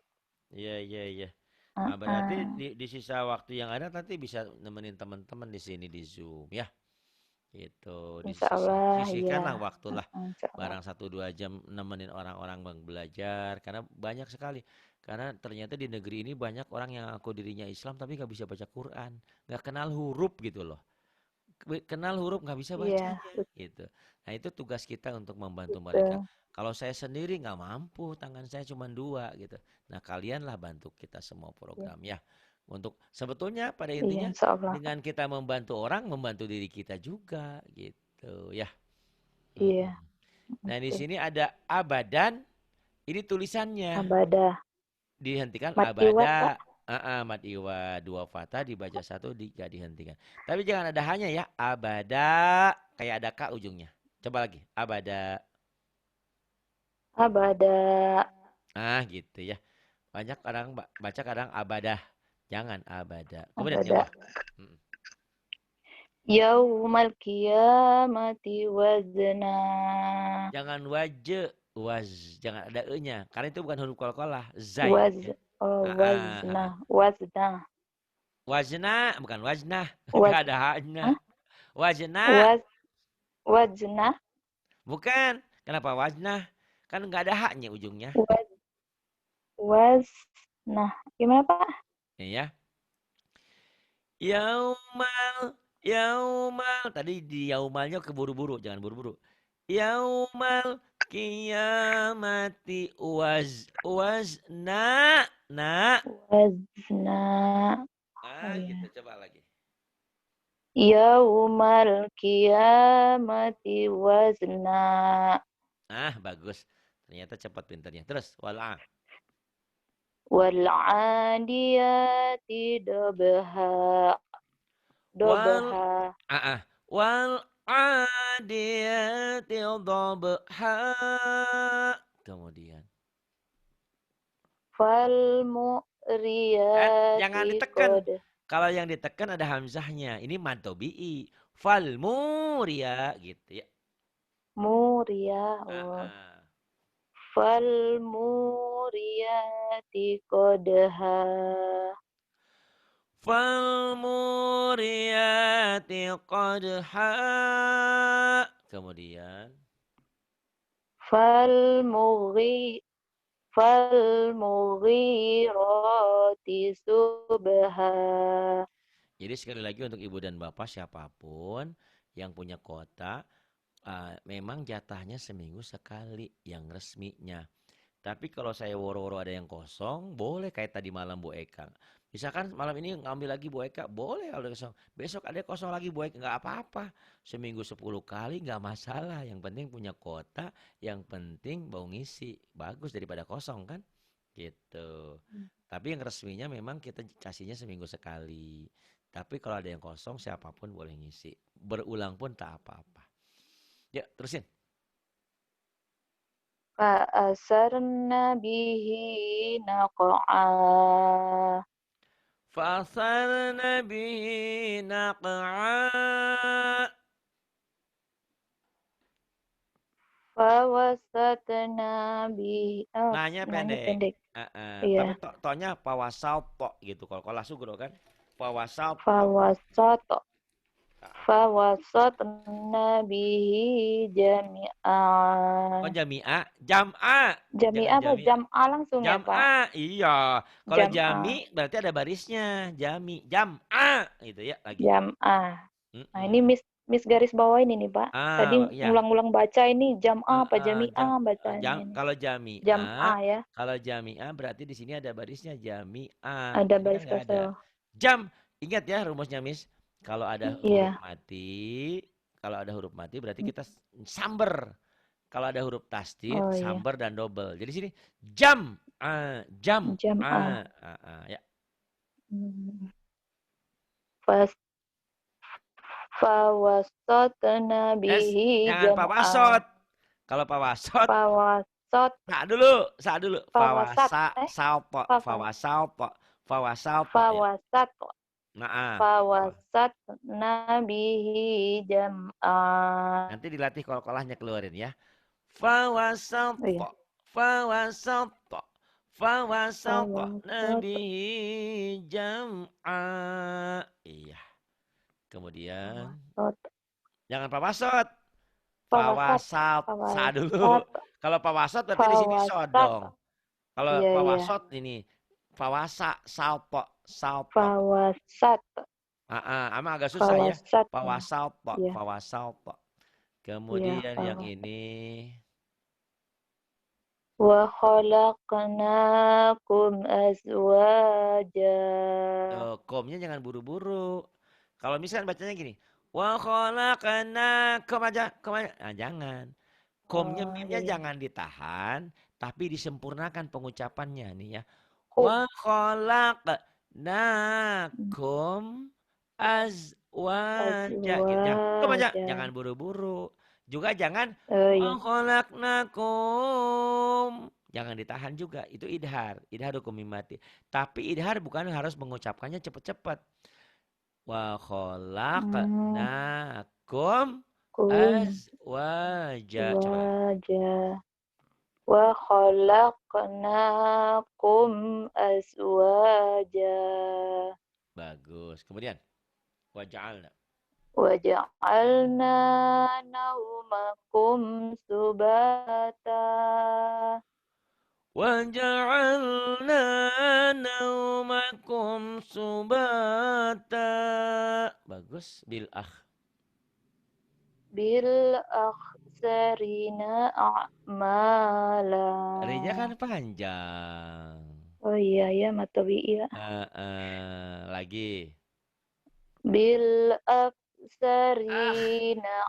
[SPEAKER 1] iya, iya, iya. Ah, berarti
[SPEAKER 2] Uh-uh.
[SPEAKER 1] di sisa waktu yang ada nanti bisa nemenin teman-teman di sini di Zoom ya. Gitu,
[SPEAKER 2] Insya Allah, ya.
[SPEAKER 1] disisihkanlah waktulah
[SPEAKER 2] Insya Allah.
[SPEAKER 1] barang 1-2 jam nemenin orang-orang belajar karena banyak sekali. Karena ternyata di negeri ini banyak orang yang ngaku dirinya Islam tapi nggak bisa baca Quran, nggak kenal huruf gitu loh. Kenal huruf nggak bisa
[SPEAKER 2] Iya,
[SPEAKER 1] bacanya gitu. Nah itu tugas kita untuk membantu mereka.
[SPEAKER 2] betul.
[SPEAKER 1] Kalau saya sendiri nggak mampu, tangan saya cuma 2 gitu. Nah kalianlah bantu kita semua program ya. Untuk sebetulnya pada
[SPEAKER 2] Iya,
[SPEAKER 1] intinya
[SPEAKER 2] Insya Allah, Pak.
[SPEAKER 1] dengan kita membantu orang, membantu diri kita juga gitu ya.
[SPEAKER 2] Iya,
[SPEAKER 1] Mm-mm. Nah di
[SPEAKER 2] oke.
[SPEAKER 1] sini ada abadan, ini tulisannya
[SPEAKER 2] Abadah.
[SPEAKER 1] dihentikan
[SPEAKER 2] Mat iwat, Pak.
[SPEAKER 1] abada. Mat iwa 2 fathah dibaca 1 gak dihentikan. Tapi jangan ada hanya ya abada kayak ada k ujungnya. Coba lagi abada.
[SPEAKER 2] Abadah.
[SPEAKER 1] Gitu ya. Banyak kadang baca kadang abadah. Jangan abada. Kemudian
[SPEAKER 2] Abadah.
[SPEAKER 1] yallah. Mm.
[SPEAKER 2] Yaumal qiyamati wazna.
[SPEAKER 1] Jangan jangan ada e-nya karena itu bukan huruf qalqalah, zai
[SPEAKER 2] Waz
[SPEAKER 1] ya.
[SPEAKER 2] wazna. Wazna.
[SPEAKER 1] Wazna bukan waznah,
[SPEAKER 2] Waz
[SPEAKER 1] enggak ada haknya.
[SPEAKER 2] Hah?
[SPEAKER 1] Wazna
[SPEAKER 2] Waz wazna.
[SPEAKER 1] bukan. Kenapa waznah? Kan enggak ada haknya ujungnya.
[SPEAKER 2] Waz wazna. Gimana, Pak?
[SPEAKER 1] Ya. Yaumal. Tadi di yaumalnya keburu-buru, jangan buru-buru. Yaumal qiyamati wazna.
[SPEAKER 2] Wazna. Oh,
[SPEAKER 1] Gitu
[SPEAKER 2] ya.
[SPEAKER 1] coba lagi.
[SPEAKER 2] Yaumal qiyamati wazna.
[SPEAKER 1] Bagus. Ternyata cepat pintarnya. Terus wal'a.
[SPEAKER 2] Wal adiyati dobha.
[SPEAKER 1] Wal
[SPEAKER 2] Dobha.
[SPEAKER 1] wal adiyati dhabha. Kemudian
[SPEAKER 2] Fal
[SPEAKER 1] jangan
[SPEAKER 2] mu'riyati
[SPEAKER 1] ditekan.
[SPEAKER 2] qad.
[SPEAKER 1] Kalau yang ditekan ada hamzahnya. Ini mad tabi'i. Fal muriya gitu ya.
[SPEAKER 2] Muriya. Oh. Fal muriyati qadha.
[SPEAKER 1] Fal muriyati qadha. Kemudian
[SPEAKER 2] Fal mughirati subha.
[SPEAKER 1] jadi sekali lagi untuk ibu dan bapak siapapun yang punya kuota, memang jatahnya seminggu sekali yang resminya. Tapi kalau saya woro-woro ada yang kosong, boleh kayak tadi malam Bu Eka. Misalkan malam ini ngambil lagi Bu Eka, boleh kalau kosong. Besok ada kosong lagi Bu Eka, nggak apa-apa. Seminggu 10 kali nggak masalah. Yang penting punya kuota, yang penting mau ngisi. Bagus daripada kosong kan? Gitu. Tapi yang resminya memang kita kasihnya seminggu sekali. Tapi kalau ada yang kosong, siapapun boleh ngisi. Berulang pun tak apa-apa. Ya, terusin.
[SPEAKER 2] Fa'asarna bihi naqa'a.
[SPEAKER 1] Fa'asarna bihi naq'a.
[SPEAKER 2] Fawasatna bihi. Oh,
[SPEAKER 1] Nanya
[SPEAKER 2] nanya
[SPEAKER 1] pendek.
[SPEAKER 2] pendek.
[SPEAKER 1] Tapi
[SPEAKER 2] Iya.
[SPEAKER 1] tonya pawasal to gitu. Kalau sugro kan. Pawasal to.
[SPEAKER 2] Fawasat. Fawasatna bihi
[SPEAKER 1] Oh
[SPEAKER 2] jami'an.
[SPEAKER 1] jami'a. Jam'a.
[SPEAKER 2] Jami
[SPEAKER 1] Jangan
[SPEAKER 2] apa?
[SPEAKER 1] jami'a.
[SPEAKER 2] Jam'a langsung ya, Pak?
[SPEAKER 1] Jam'a. Iya. Kalau
[SPEAKER 2] Jam'a.
[SPEAKER 1] jami berarti ada barisnya. Jami. Jam'a. Gitu ya lagi.
[SPEAKER 2] Jam'a. Nah, ini
[SPEAKER 1] Mm-mm.
[SPEAKER 2] Miss garis bawain ini, Pak. Tadi
[SPEAKER 1] Ya.
[SPEAKER 2] ngulang-ngulang baca ini jam'a apa jami'ah bacanya ini.
[SPEAKER 1] Kalau jami'a,
[SPEAKER 2] Jam'a ya.
[SPEAKER 1] kalau jami'a berarti di sini ada barisnya jami'a.
[SPEAKER 2] Ada
[SPEAKER 1] Ini kan
[SPEAKER 2] baris
[SPEAKER 1] nggak ada.
[SPEAKER 2] kosong.
[SPEAKER 1] Jam, ingat ya rumusnya Miss. Kalau ada huruf
[SPEAKER 2] Iya.
[SPEAKER 1] mati, berarti kita samber. Kalau ada huruf tasdid,
[SPEAKER 2] Oh iya.
[SPEAKER 1] samber dan double. Jadi sini jam, jam,
[SPEAKER 2] Jam'a.
[SPEAKER 1] ya.
[SPEAKER 2] Fas Fawasatna bihi
[SPEAKER 1] Jangan
[SPEAKER 2] jam'a.
[SPEAKER 1] pawasot. Kalau pawasot,
[SPEAKER 2] Fawasat.
[SPEAKER 1] Sa dulu.
[SPEAKER 2] Fawasat.
[SPEAKER 1] Fawasalpo ya.
[SPEAKER 2] Fawasat.
[SPEAKER 1] Nah,
[SPEAKER 2] Fawasatna bihi jam'a.
[SPEAKER 1] nanti dilatih kol-kolahnya keluarin ya.
[SPEAKER 2] Oh iya.
[SPEAKER 1] Fawasalpo. Fawasalpo. Fawasalpo.
[SPEAKER 2] Fawasat.
[SPEAKER 1] Nabi jam'a. Iya. Kemudian jangan pawasot. Fawasat. Sa dulu. Kalau pawasat berarti di sini sod dong. Kalau pawasot ini fawasa salpo.
[SPEAKER 2] Fawasat.
[SPEAKER 1] Ama agak susah ya.
[SPEAKER 2] Fawasat.
[SPEAKER 1] Fawasalpo. Kemudian yang ini
[SPEAKER 2] Wa khalaqnakum azwaja.
[SPEAKER 1] komnya jangan buru-buru. Kalau misalkan bacanya gini, wa khalaqnakum aja, jangan. Komnya mimnya jangan ditahan, tapi disempurnakan pengucapannya nih ya. Wa khalaqnakum azwaja. Kom aja, jangan buru-buru. Juga jangan wa khalaqnakum. Jangan ditahan juga, itu idhar hukum mimati. Tapi idhar bukan harus mengucapkannya cepat-cepat. Wa
[SPEAKER 2] Hmm,
[SPEAKER 1] khalaqnakum
[SPEAKER 2] kum
[SPEAKER 1] azwaja. Coba.
[SPEAKER 2] wajah. Wa khalaqnakum azwaja.
[SPEAKER 1] Bagus. Kemudian wa ja'alna.
[SPEAKER 2] Wa ja'alna naumakum subata.
[SPEAKER 1] Wa ja'alna naumakum subata. Bagus. Bil
[SPEAKER 2] Bil akhsarina a'mala.
[SPEAKER 1] Rinya kan panjang.
[SPEAKER 2] Oh iya ya matawi ya.
[SPEAKER 1] Lagi.
[SPEAKER 2] Bil
[SPEAKER 1] Ah,
[SPEAKER 2] akhsarina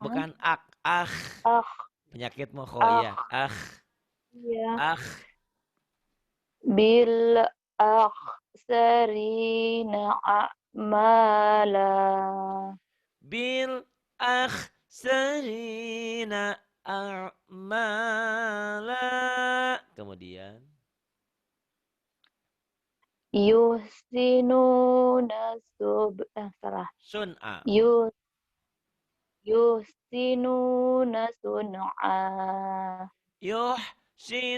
[SPEAKER 1] bukan ak, ah.
[SPEAKER 2] ah
[SPEAKER 1] Penyakitmu kok
[SPEAKER 2] ah
[SPEAKER 1] ya. Ah,
[SPEAKER 2] ya.
[SPEAKER 1] ah.
[SPEAKER 2] Bil akhsarina a'mala.
[SPEAKER 1] Bil akhsarina a'mala. Kemudian.
[SPEAKER 2] Yuhsinuna salah.
[SPEAKER 1] Sun'a.
[SPEAKER 2] Yu yuhsinuna sun'a.
[SPEAKER 1] Yuhsinuna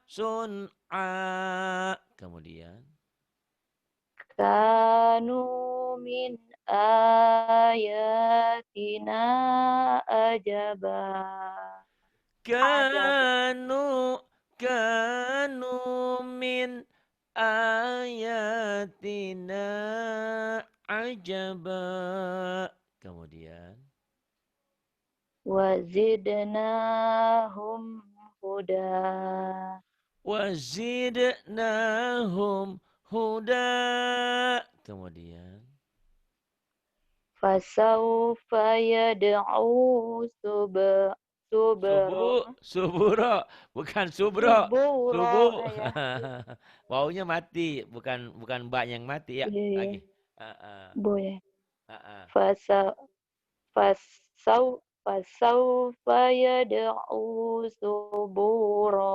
[SPEAKER 1] sun'a. Kemudian.
[SPEAKER 2] Kanu min ayatina ajaba. Ajab.
[SPEAKER 1] Kanu kanu min ayatina ajaba. Kemudian
[SPEAKER 2] Wazidnahum huda.
[SPEAKER 1] wazidnahum huda. Kemudian
[SPEAKER 2] Fasawfa yad'u subra.
[SPEAKER 1] suburo bukan subro.
[SPEAKER 2] Subura
[SPEAKER 1] Subuh.
[SPEAKER 2] ya.
[SPEAKER 1] Waunya mati, bukan bukan mbak yang mati ya.
[SPEAKER 2] Iya, iya.
[SPEAKER 1] Lagi. Heeh.
[SPEAKER 2] Boleh.
[SPEAKER 1] Heeh.
[SPEAKER 2] Fasa fasawfa yad'u subura.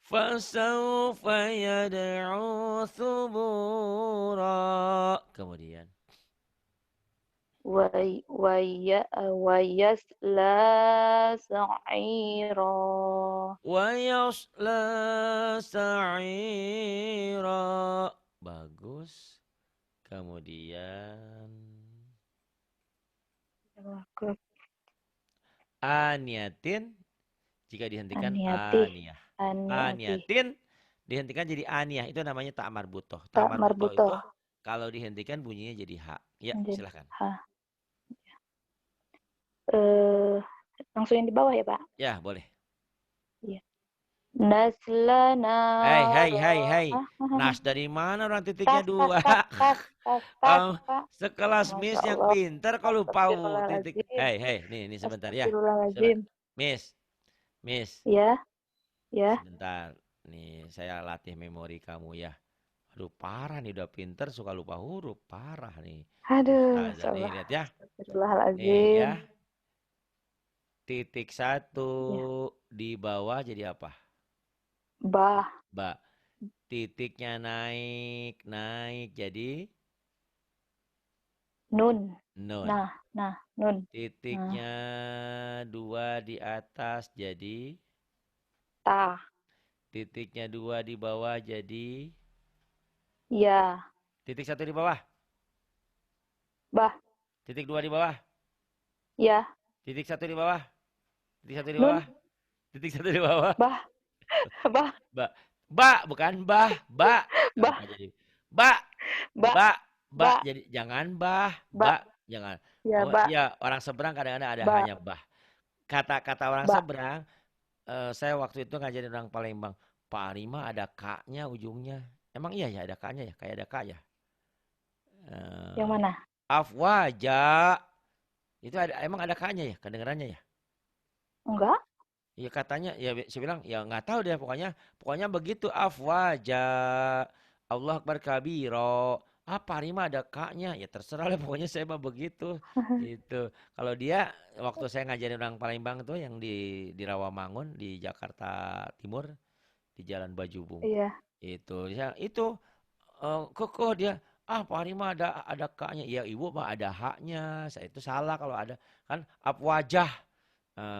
[SPEAKER 1] Fasawfa yad'u thubura. Kemudian.
[SPEAKER 2] Wa yasla sa'ira.
[SPEAKER 1] Wa yasla sa'ira. Bagus. Kemudian. Aniatin. Jika dihentikan
[SPEAKER 2] Aniati,
[SPEAKER 1] aniyah.
[SPEAKER 2] aniati.
[SPEAKER 1] Aniatin. Dihentikan jadi aniyah. Itu namanya tak marbutoh. Tak
[SPEAKER 2] Tak
[SPEAKER 1] marbutoh
[SPEAKER 2] marbutoh.
[SPEAKER 1] itu kalau dihentikan bunyinya jadi ha. Ya,
[SPEAKER 2] Jadi,
[SPEAKER 1] silahkan.
[SPEAKER 2] langsung yang di bawah ya, Pak?
[SPEAKER 1] Ya, boleh.
[SPEAKER 2] Iya. Nasla
[SPEAKER 1] Hai, hai,
[SPEAKER 2] naro.
[SPEAKER 1] hai, hai. Nas dari mana orang titiknya
[SPEAKER 2] Tas, tas,
[SPEAKER 1] dua?
[SPEAKER 2] tas, tas, tas, tas, Pak.
[SPEAKER 1] Sekelas Miss
[SPEAKER 2] Masya
[SPEAKER 1] yang
[SPEAKER 2] Allah.
[SPEAKER 1] pintar kalau tahu titik.
[SPEAKER 2] Astagfirullahaladzim.
[SPEAKER 1] Hei, hei, nih sebentar ya.
[SPEAKER 2] Astagfirullahaladzim.
[SPEAKER 1] Miss, Miss,
[SPEAKER 2] Ya, ya.
[SPEAKER 1] sebentar. Nih, saya latih memori kamu ya. Aduh, parah nih udah pintar suka lupa huruf. Parah nih.
[SPEAKER 2] Aduh, Masya
[SPEAKER 1] Ustazah nih,
[SPEAKER 2] Allah.
[SPEAKER 1] lihat ya. Nih
[SPEAKER 2] Astagfirullahaladzim.
[SPEAKER 1] ya. Titik satu
[SPEAKER 2] Ya.
[SPEAKER 1] di bawah jadi apa?
[SPEAKER 2] Bah,
[SPEAKER 1] Ba. Titiknya naik, naik jadi
[SPEAKER 2] nun.
[SPEAKER 1] nun.
[SPEAKER 2] Nah, nun. Nah,
[SPEAKER 1] Titiknya dua di atas jadi.
[SPEAKER 2] ta.
[SPEAKER 1] Titiknya dua di bawah jadi.
[SPEAKER 2] Ya.
[SPEAKER 1] Titik satu di bawah.
[SPEAKER 2] Bah,
[SPEAKER 1] Titik dua di bawah.
[SPEAKER 2] ya.
[SPEAKER 1] Titik satu di bawah. Titik satu di bawah.
[SPEAKER 2] Nun.
[SPEAKER 1] Titik satu di bawah.
[SPEAKER 2] Bah, bah,
[SPEAKER 1] Ba. Ba bukan bah. Ba.
[SPEAKER 2] bah,
[SPEAKER 1] Apa jadi? Ba.
[SPEAKER 2] bah,
[SPEAKER 1] Ba. Ba
[SPEAKER 2] bah,
[SPEAKER 1] jadi jangan bah.
[SPEAKER 2] bah.
[SPEAKER 1] Ba jangan.
[SPEAKER 2] Ya,
[SPEAKER 1] Oh
[SPEAKER 2] bah,
[SPEAKER 1] iya orang seberang kadang-kadang ada
[SPEAKER 2] bah,
[SPEAKER 1] hanya bah. Kata-kata orang
[SPEAKER 2] bah.
[SPEAKER 1] seberang. Saya waktu itu ngajarin orang Palembang. Pak Arima ada kaknya ujungnya. Emang iya ya ada kaknya ya? Kayak ada kak ya?
[SPEAKER 2] Yang
[SPEAKER 1] Eh,
[SPEAKER 2] mana?
[SPEAKER 1] afwaja. Itu ada emang ada kaknya ya? Kedengarannya ya?
[SPEAKER 2] Enggak?
[SPEAKER 1] Ya katanya ya saya bilang ya nggak tahu deh pokoknya begitu afwaja. Allah Akbar kabiro. Ah Pak Arima ada kaknya. Ya terserah lah pokoknya saya mah begitu. Itu. Kalau dia waktu saya ngajarin orang Palembang tuh yang di Rawamangun di Jakarta Timur di Jalan Bajubung.
[SPEAKER 2] Iya.
[SPEAKER 1] Itu ya itu kokoh dia Ah, Pak Ari mah ada kaknya. Ya, Ibu mah ada haknya. Saya itu salah kalau ada kan wajah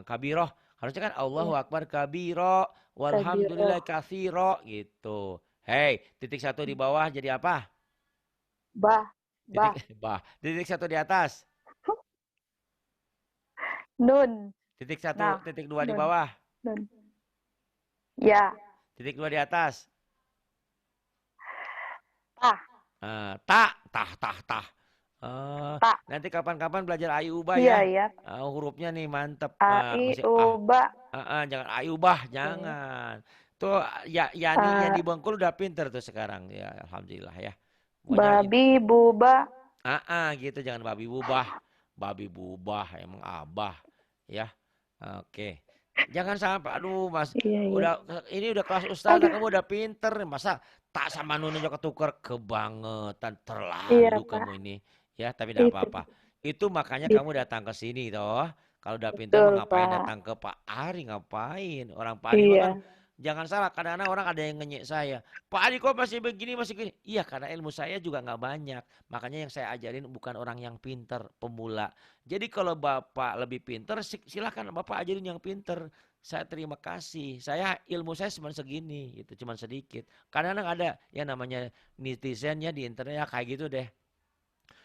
[SPEAKER 1] kabiroh. Harusnya kan Allahu
[SPEAKER 2] Ya,
[SPEAKER 1] Akbar kabiro,
[SPEAKER 2] kabiro.
[SPEAKER 1] walhamdulillah katsiro gitu. Hei, titik satu di bawah jadi apa?
[SPEAKER 2] Bah,
[SPEAKER 1] Titik
[SPEAKER 2] bah.
[SPEAKER 1] bah. Titik satu di atas.
[SPEAKER 2] Nun.
[SPEAKER 1] Titik satu,
[SPEAKER 2] Nah,
[SPEAKER 1] titik dua di
[SPEAKER 2] nun.
[SPEAKER 1] bawah.
[SPEAKER 2] Nun. Ya.
[SPEAKER 1] Titik dua di atas.
[SPEAKER 2] Tah.
[SPEAKER 1] Tah.
[SPEAKER 2] Tak.
[SPEAKER 1] Nanti kapan-kapan belajar ayubah
[SPEAKER 2] Iya,
[SPEAKER 1] ya.
[SPEAKER 2] ya.
[SPEAKER 1] Hurufnya nih mantep.
[SPEAKER 2] A, I,
[SPEAKER 1] Masih
[SPEAKER 2] U, Ba.
[SPEAKER 1] jangan ayubah,
[SPEAKER 2] Oke.
[SPEAKER 1] jangan. Tuh ya Yani yang
[SPEAKER 2] A,
[SPEAKER 1] di Bengkulu udah pinter tuh sekarang ya, alhamdulillah ya. Pokoknya
[SPEAKER 2] babi, buba.
[SPEAKER 1] gitu jangan babi bubah. Babi bubah emang abah ya. Oke. Jangan sampai aduh Mas,
[SPEAKER 2] Iya, iya.
[SPEAKER 1] ini udah kelas ustazah
[SPEAKER 2] Aduh.
[SPEAKER 1] kamu udah pinter masa tak sama nun aja ketuker kebangetan
[SPEAKER 2] Iya,
[SPEAKER 1] terlalu
[SPEAKER 2] Pak.
[SPEAKER 1] kamu ini ya tapi tidak
[SPEAKER 2] Itu.
[SPEAKER 1] apa-apa. Itu makanya
[SPEAKER 2] Itu.
[SPEAKER 1] kamu datang ke sini toh. Kalau udah pinter mah
[SPEAKER 2] Betul,
[SPEAKER 1] ngapain
[SPEAKER 2] Pak.
[SPEAKER 1] datang ke Pak Ari ngapain? Orang Pak Ari mah kan
[SPEAKER 2] Iya.
[SPEAKER 1] jangan salah kadang-kadang orang ada yang ngenyek saya. Pak Ari kok masih begini masih gini? Iya karena ilmu saya juga nggak banyak. Makanya yang saya ajarin bukan orang yang pinter, pemula. Jadi kalau Bapak lebih pinter, silakan Bapak ajarin yang pinter. Saya terima kasih. Ilmu saya cuma segini, gitu, cuma sedikit. Kadang-kadang ada yang namanya netizennya di internet ya kayak gitu deh.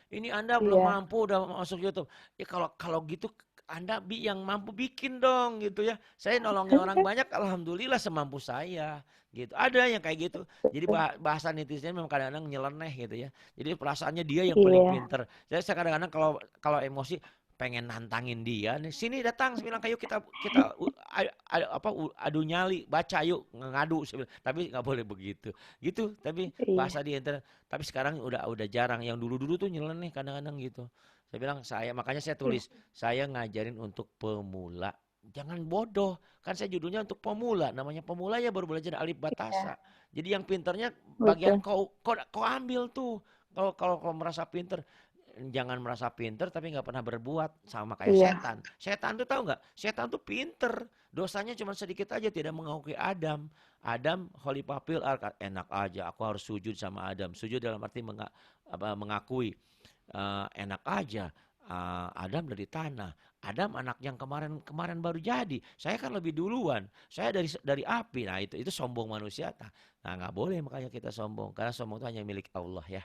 [SPEAKER 1] Ini Anda belum
[SPEAKER 2] Iya.
[SPEAKER 1] mampu udah masuk YouTube. Ya kalau gitu Anda yang mampu bikin dong gitu ya. Saya nolongin orang banyak alhamdulillah semampu saya gitu. Ada yang kayak gitu. Jadi bahasa netizen memang kadang-kadang nyeleneh gitu ya. Jadi perasaannya dia yang paling
[SPEAKER 2] Iya.
[SPEAKER 1] pinter. Saya kadang-kadang kalau emosi pengen nantangin dia nih sini datang saya bilang kayu kita adu nyali baca yuk ngadu tapi nggak boleh begitu gitu tapi
[SPEAKER 2] Iya.
[SPEAKER 1] bahasa di internet tapi sekarang udah jarang. Yang dulu-dulu tuh nyeleneh kadang-kadang gitu. Saya bilang makanya saya
[SPEAKER 2] Iya.
[SPEAKER 1] tulis, saya ngajarin untuk pemula. Jangan bodoh. Kan saya judulnya untuk pemula. Namanya pemula ya baru belajar alif batasa.
[SPEAKER 2] Iya.
[SPEAKER 1] Jadi yang pinternya bagian
[SPEAKER 2] Betul.
[SPEAKER 1] kau ambil tuh. Kalau merasa pinter, jangan merasa pinter tapi nggak pernah berbuat sama kayak
[SPEAKER 2] Iya.
[SPEAKER 1] setan. Setan tuh tahu nggak? Setan tuh pinter. Dosanya cuma sedikit aja tidak mengakui Adam. Adam Khalifah fil enak aja. Aku harus sujud sama Adam. Sujud dalam arti mengakui. Enak aja. Adam dari tanah. Adam anak yang kemarin baru jadi. Saya kan lebih duluan. Saya dari api. Nah itu sombong manusia. Nah nggak boleh makanya kita sombong. Karena sombong itu hanya milik Allah ya.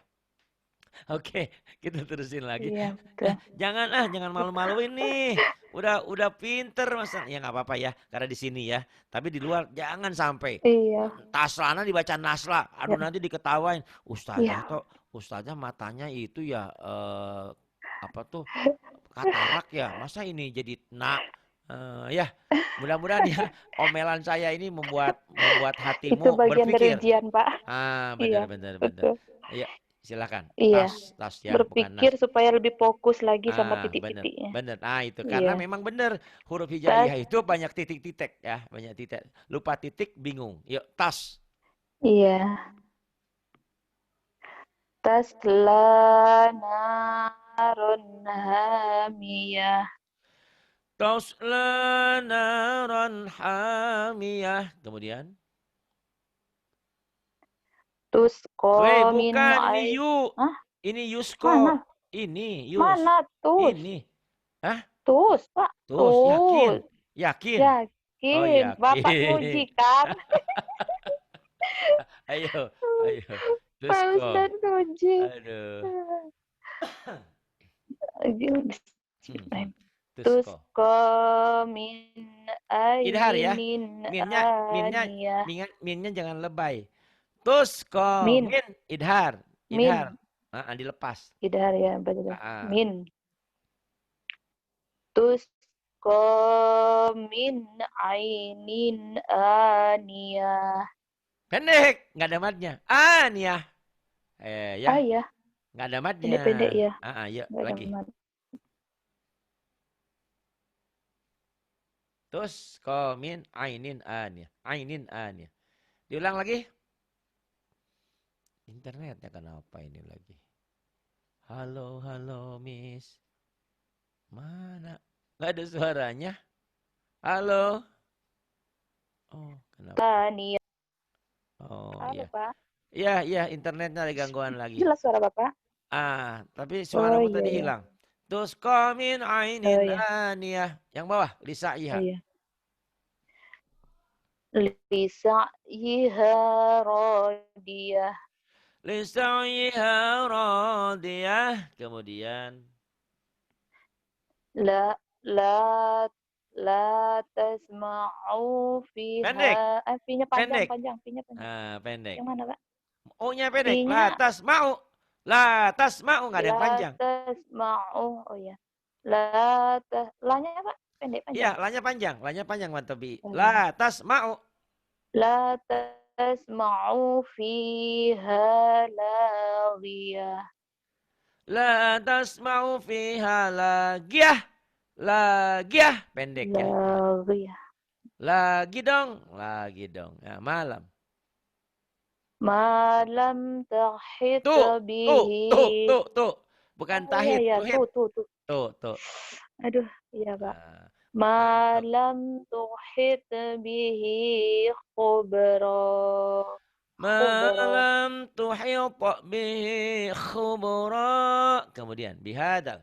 [SPEAKER 1] Oke, kita terusin lagi.
[SPEAKER 2] Iya, betul.
[SPEAKER 1] Jangan malu-maluin nih. Udah pinter masa ya nggak apa-apa ya karena di sini ya. Tapi di luar jangan sampai
[SPEAKER 2] Iya.
[SPEAKER 1] taslana dibaca nasla. Aduh
[SPEAKER 2] Ya.
[SPEAKER 1] nanti diketawain.
[SPEAKER 2] Iya.
[SPEAKER 1] Ustazah matanya itu ya apa tuh katarak ya. Masa ini jadi ya mudah-mudahan ya omelan saya ini membuat
[SPEAKER 2] Itu
[SPEAKER 1] hatimu
[SPEAKER 2] bagian dari
[SPEAKER 1] berpikir.
[SPEAKER 2] ujian, Pak.
[SPEAKER 1] Benar
[SPEAKER 2] Iya,
[SPEAKER 1] benar benar.
[SPEAKER 2] betul.
[SPEAKER 1] Iya, silakan.
[SPEAKER 2] Iya.
[SPEAKER 1] Tas ya, bukan
[SPEAKER 2] Berpikir
[SPEAKER 1] nas.
[SPEAKER 2] supaya lebih fokus lagi sama
[SPEAKER 1] Bener,
[SPEAKER 2] titik-titiknya.
[SPEAKER 1] bener. Nah itu karena
[SPEAKER 2] Iya.
[SPEAKER 1] memang bener huruf
[SPEAKER 2] Tas.
[SPEAKER 1] hijaiyah itu banyak titik-titik ya, banyak titik. Lupa titik bingung. Yuk tas.
[SPEAKER 2] Iya. Tasla narun hamiyah.
[SPEAKER 1] Tasla naran hamiyah. Kemudian,
[SPEAKER 2] Tusqa min
[SPEAKER 1] bukan ini
[SPEAKER 2] ai.
[SPEAKER 1] yuk.
[SPEAKER 2] Hah?
[SPEAKER 1] Ini yusko.
[SPEAKER 2] Mana?
[SPEAKER 1] Ini
[SPEAKER 2] Mana tus?
[SPEAKER 1] Ini. Hah?
[SPEAKER 2] Tus, Pak.
[SPEAKER 1] Tus yakin.
[SPEAKER 2] Tus.
[SPEAKER 1] Yakin. Oh
[SPEAKER 2] Yakin. Bapak
[SPEAKER 1] yakin.
[SPEAKER 2] nguji kan?
[SPEAKER 1] Ayo, ayo.
[SPEAKER 2] Pak
[SPEAKER 1] Tusko.
[SPEAKER 2] Ustadz nguji.
[SPEAKER 1] Aduh. Hmm, hmm. Tusko.
[SPEAKER 2] Tusqa min
[SPEAKER 1] Idhar ya.
[SPEAKER 2] ainin
[SPEAKER 1] Minnya, minnya,
[SPEAKER 2] aniyah.
[SPEAKER 1] minnya jangan lebay. Tusko,
[SPEAKER 2] Min.
[SPEAKER 1] min, idhar, idhar.
[SPEAKER 2] Min.
[SPEAKER 1] Dilepas.
[SPEAKER 2] Idhar ya, betul.
[SPEAKER 1] Ah.
[SPEAKER 2] Min. Tusqa min ainin aniyah.
[SPEAKER 1] Pendek, nggak ada matnya. Nih ya. Ya,
[SPEAKER 2] Ah ya,
[SPEAKER 1] nggak ada matnya.
[SPEAKER 2] pendek-pendek ya.
[SPEAKER 1] Yuk
[SPEAKER 2] Nggak ada
[SPEAKER 1] lagi.
[SPEAKER 2] mat.
[SPEAKER 1] Tusko, min, ainin, aniyah. Ainin, aniyah. Diulang lagi. Internetnya kenapa ini lagi? Halo, halo, Miss. Mana? Nggak ada suaranya. Halo. Oh, kenapa?
[SPEAKER 2] Aniyah.
[SPEAKER 1] Oh
[SPEAKER 2] Halo,
[SPEAKER 1] iya.
[SPEAKER 2] Pak.
[SPEAKER 1] Iya, internetnya ada gangguan lagi.
[SPEAKER 2] Jelas suara Bapak?
[SPEAKER 1] Tapi
[SPEAKER 2] Oh
[SPEAKER 1] suaramu
[SPEAKER 2] iya
[SPEAKER 1] tadi
[SPEAKER 2] ya.
[SPEAKER 1] hilang. Terus komin
[SPEAKER 2] Oh
[SPEAKER 1] ainin
[SPEAKER 2] iya.
[SPEAKER 1] aniyah. Yang bawah, lisa
[SPEAKER 2] Oh
[SPEAKER 1] iha.
[SPEAKER 2] iya. Lisa'yiha radiyah.
[SPEAKER 1] Lisa iha radiyah. Kemudian.
[SPEAKER 2] La la la tasma'u
[SPEAKER 1] Pendek,
[SPEAKER 2] fiha. Fi-nya panjang,
[SPEAKER 1] pendek.
[SPEAKER 2] panjang, fi-nya panjang.
[SPEAKER 1] Pendek.
[SPEAKER 2] Yang mana, Pak?
[SPEAKER 1] O-nya pendek.
[SPEAKER 2] I-nya
[SPEAKER 1] Latas mau. Latas mau. Nggak ada yang
[SPEAKER 2] la
[SPEAKER 1] panjang.
[SPEAKER 2] tasma'u. Oh ya. La-nya apa? Pendek
[SPEAKER 1] Iya,
[SPEAKER 2] panjang.
[SPEAKER 1] lanya panjang. Lanya panjang, Mantobi.
[SPEAKER 2] Oh ya.
[SPEAKER 1] Latas mau.
[SPEAKER 2] La tasma'u fiha laghiyah.
[SPEAKER 1] Latas mau fiha lagiyah. Lagiah. Pendek ya.
[SPEAKER 2] Laghiyah.
[SPEAKER 1] Lagi dong. Lagi dong. Ya, malam.
[SPEAKER 2] Malam tahit
[SPEAKER 1] Tuh, tuh, tuh,
[SPEAKER 2] bihi.
[SPEAKER 1] tuh, tuh. Bukan
[SPEAKER 2] Oh ya
[SPEAKER 1] tahit,
[SPEAKER 2] ya,
[SPEAKER 1] tuhit.
[SPEAKER 2] tuh.
[SPEAKER 1] Tuh.
[SPEAKER 2] Aduh, iya Pak.
[SPEAKER 1] Nah, mantap.
[SPEAKER 2] Malam tuhit bihi khubra. Khubra.
[SPEAKER 1] Malam tuhit bihi khubra. Kemudian, bihadal.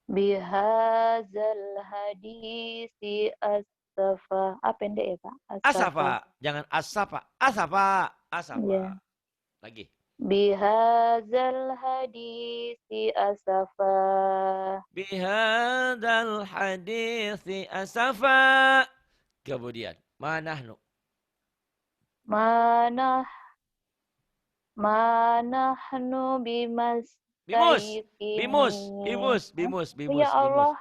[SPEAKER 2] Bihazal hadisi asafa. Ah, pendek ya Pak? Asafa.
[SPEAKER 1] Asafa. Jangan asafa. Asafa.
[SPEAKER 2] Iya.
[SPEAKER 1] Asafa. Lagi.
[SPEAKER 2] Bihazal hadisi asafa.
[SPEAKER 1] Bihadal hadithi asafa. Kemudian, manahnu.
[SPEAKER 2] Mana manahnu
[SPEAKER 1] Bimus.
[SPEAKER 2] bimastayqinin. Hah? Oh, ya
[SPEAKER 1] Bimus.
[SPEAKER 2] Allah.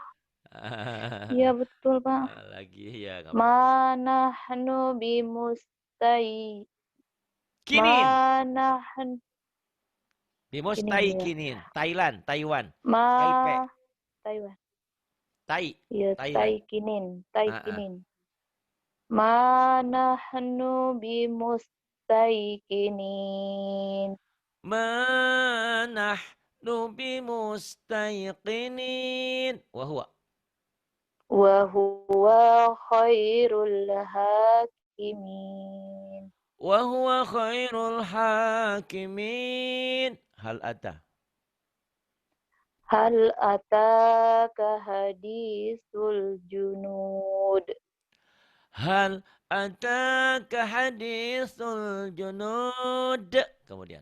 [SPEAKER 2] Iya betul Pak.
[SPEAKER 1] Lagi ya, nggak apa-apa.
[SPEAKER 2] Manahnu bimustay.
[SPEAKER 1] Kinin.
[SPEAKER 2] Manahnu
[SPEAKER 1] Bimus
[SPEAKER 2] kinin
[SPEAKER 1] Tai
[SPEAKER 2] ya.
[SPEAKER 1] Kinin. Thailand, Taiwan. Taipei.
[SPEAKER 2] Ma Taiwan.
[SPEAKER 1] Tai.
[SPEAKER 2] Iya,
[SPEAKER 1] Thailand.
[SPEAKER 2] Tai
[SPEAKER 1] Ah, ah.
[SPEAKER 2] kinin. Manahnu bimustayqinin.
[SPEAKER 1] Manahnu bimustaiqinin. Wahwa.
[SPEAKER 2] Wa huwa khairul hakimin.
[SPEAKER 1] Wahwa khairul hakimin. Hal ata.
[SPEAKER 2] Hal ataka hadisul junud.
[SPEAKER 1] Hal ataka hadithul junud. Kemudian.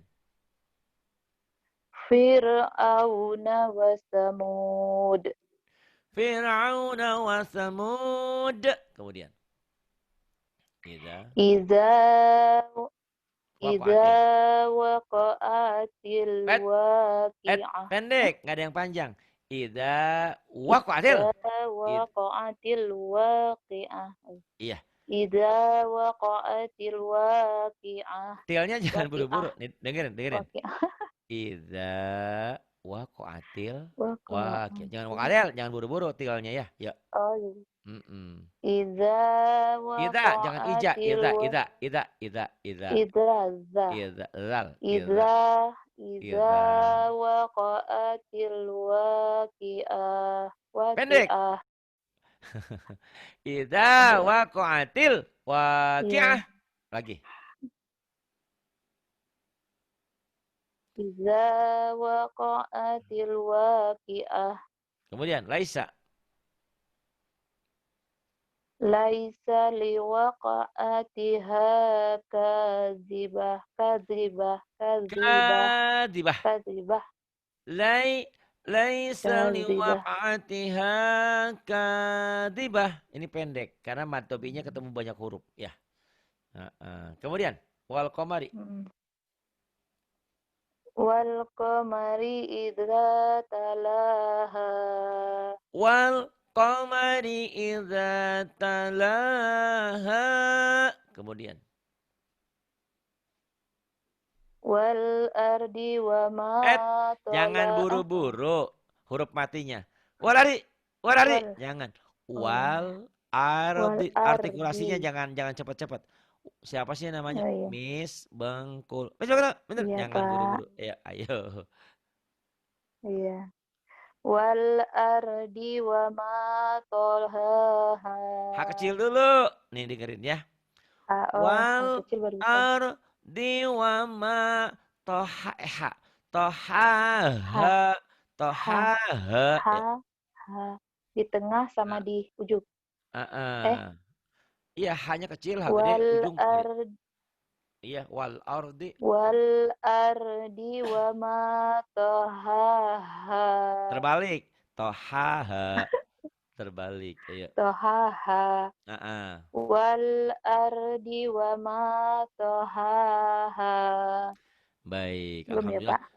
[SPEAKER 2] Fir'auna wa samud.
[SPEAKER 1] Fir'aun wa Samud. Kemudian. Idza
[SPEAKER 2] Iza Iza
[SPEAKER 1] waqa'atil.
[SPEAKER 2] waqa'atil waqi'ah.
[SPEAKER 1] Pendek, nggak ada yang panjang. Idza
[SPEAKER 2] Iza
[SPEAKER 1] waqa'atil.
[SPEAKER 2] waqa'atil waqi'ah.
[SPEAKER 1] Iya.
[SPEAKER 2] Iza waqa'atil waqi'ah.
[SPEAKER 1] Tilnya jangan
[SPEAKER 2] Waqi'ah.
[SPEAKER 1] buru-buru. Nih, dengerin.
[SPEAKER 2] Waqi'ah.
[SPEAKER 1] Idza waqa'atil. Jangan
[SPEAKER 2] Waqa'atil.
[SPEAKER 1] waqa'atil, jangan buru-buru tilnya ya. Ya.
[SPEAKER 2] Oh, iya.
[SPEAKER 1] Mm-mm.
[SPEAKER 2] Iza
[SPEAKER 1] Jangan ija.
[SPEAKER 2] waqa'atil
[SPEAKER 1] Idza.
[SPEAKER 2] Idza
[SPEAKER 1] Zal.
[SPEAKER 2] Idza Idza
[SPEAKER 1] Idza.
[SPEAKER 2] waqa'atil waqi'ah.
[SPEAKER 1] Pendek.
[SPEAKER 2] Waqi'ah.
[SPEAKER 1] Idza
[SPEAKER 2] Pendek ya?
[SPEAKER 1] waqa'atil waqi'ah.
[SPEAKER 2] Iya.
[SPEAKER 1] Lagi.
[SPEAKER 2] Idza waqa'atil waqi'ah.
[SPEAKER 1] Kemudian laisa.
[SPEAKER 2] Laisa liwaqa'atiha kadzibah.
[SPEAKER 1] Kadibah.
[SPEAKER 2] Kadzibah.
[SPEAKER 1] Laisa
[SPEAKER 2] Kadzibah.
[SPEAKER 1] liwaqa'atiha kadibah. Ini pendek karena matobinya ketemu banyak huruf ya. Kemudian wal qamari.
[SPEAKER 2] Wal qamari idza talaha.
[SPEAKER 1] Wal qamari idza talaha. Kemudian
[SPEAKER 2] Wal ardi wa ma
[SPEAKER 1] jangan
[SPEAKER 2] talaha.
[SPEAKER 1] buru-buru huruf matinya. Wal ardi. Jangan. Wal ardi. Artikulasinya jangan cepat-cepat. Siapa sih namanya?
[SPEAKER 2] Oh, iya.
[SPEAKER 1] Miss Bengkul. Bener.
[SPEAKER 2] Iya,
[SPEAKER 1] Jangan
[SPEAKER 2] Pak.
[SPEAKER 1] buru-buru. Ya, ayo.
[SPEAKER 2] Iya. Wal ardi wa ma talaha.
[SPEAKER 1] Hak kecil dulu. Nih dengerin ya.
[SPEAKER 2] Oh,
[SPEAKER 1] Wal
[SPEAKER 2] kecil baru bisa.
[SPEAKER 1] Diwama toha ha toha
[SPEAKER 2] Ha,
[SPEAKER 1] ha
[SPEAKER 2] ha,
[SPEAKER 1] toha ha
[SPEAKER 2] ha,
[SPEAKER 1] ya.
[SPEAKER 2] ha. Di tengah sama di ujung. Eh,
[SPEAKER 1] Iya, hanya kecil, ha gede,
[SPEAKER 2] wal
[SPEAKER 1] ujung gede.
[SPEAKER 2] ard
[SPEAKER 1] Iya, wal ardi.
[SPEAKER 2] wal ardi wa ma tahaha.
[SPEAKER 1] Terbalik. Tohaha. Terbalik. Iya.
[SPEAKER 2] Tahaha.
[SPEAKER 1] Heeh.
[SPEAKER 2] Wal ardi wa ma tahaha.
[SPEAKER 1] Baik,
[SPEAKER 2] Belum ya,
[SPEAKER 1] alhamdulillah.
[SPEAKER 2] Pak?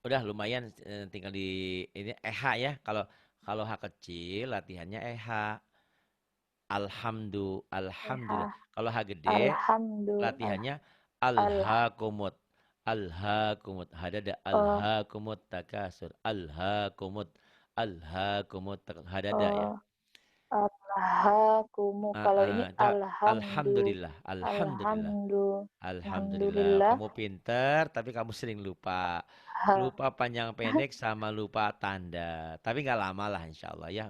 [SPEAKER 1] Udah lumayan, tinggal di ini EH ya. Kalau kalau H kecil latihannya EH. Alhamdulillah.
[SPEAKER 2] Eha.
[SPEAKER 1] Kalau H gede
[SPEAKER 2] Alhamdulillah.
[SPEAKER 1] latihannya
[SPEAKER 2] Allah.
[SPEAKER 1] alhaakumut. Alhaakumut. Hadada
[SPEAKER 2] Oh,
[SPEAKER 1] alhaakumut takasur. Alhaakumut. Alhaakumut hadada ya.
[SPEAKER 2] oh. Alhakumu. Kalau ini
[SPEAKER 1] Alhamdulillah, alhamdulillah, alhamdulillah.
[SPEAKER 2] alhamdulillah.
[SPEAKER 1] Kamu pinter, tapi kamu sering lupa.
[SPEAKER 2] Ha.
[SPEAKER 1] Lupa panjang pendek sama lupa tanda. Tapi nggak lama lah insya Allah ya.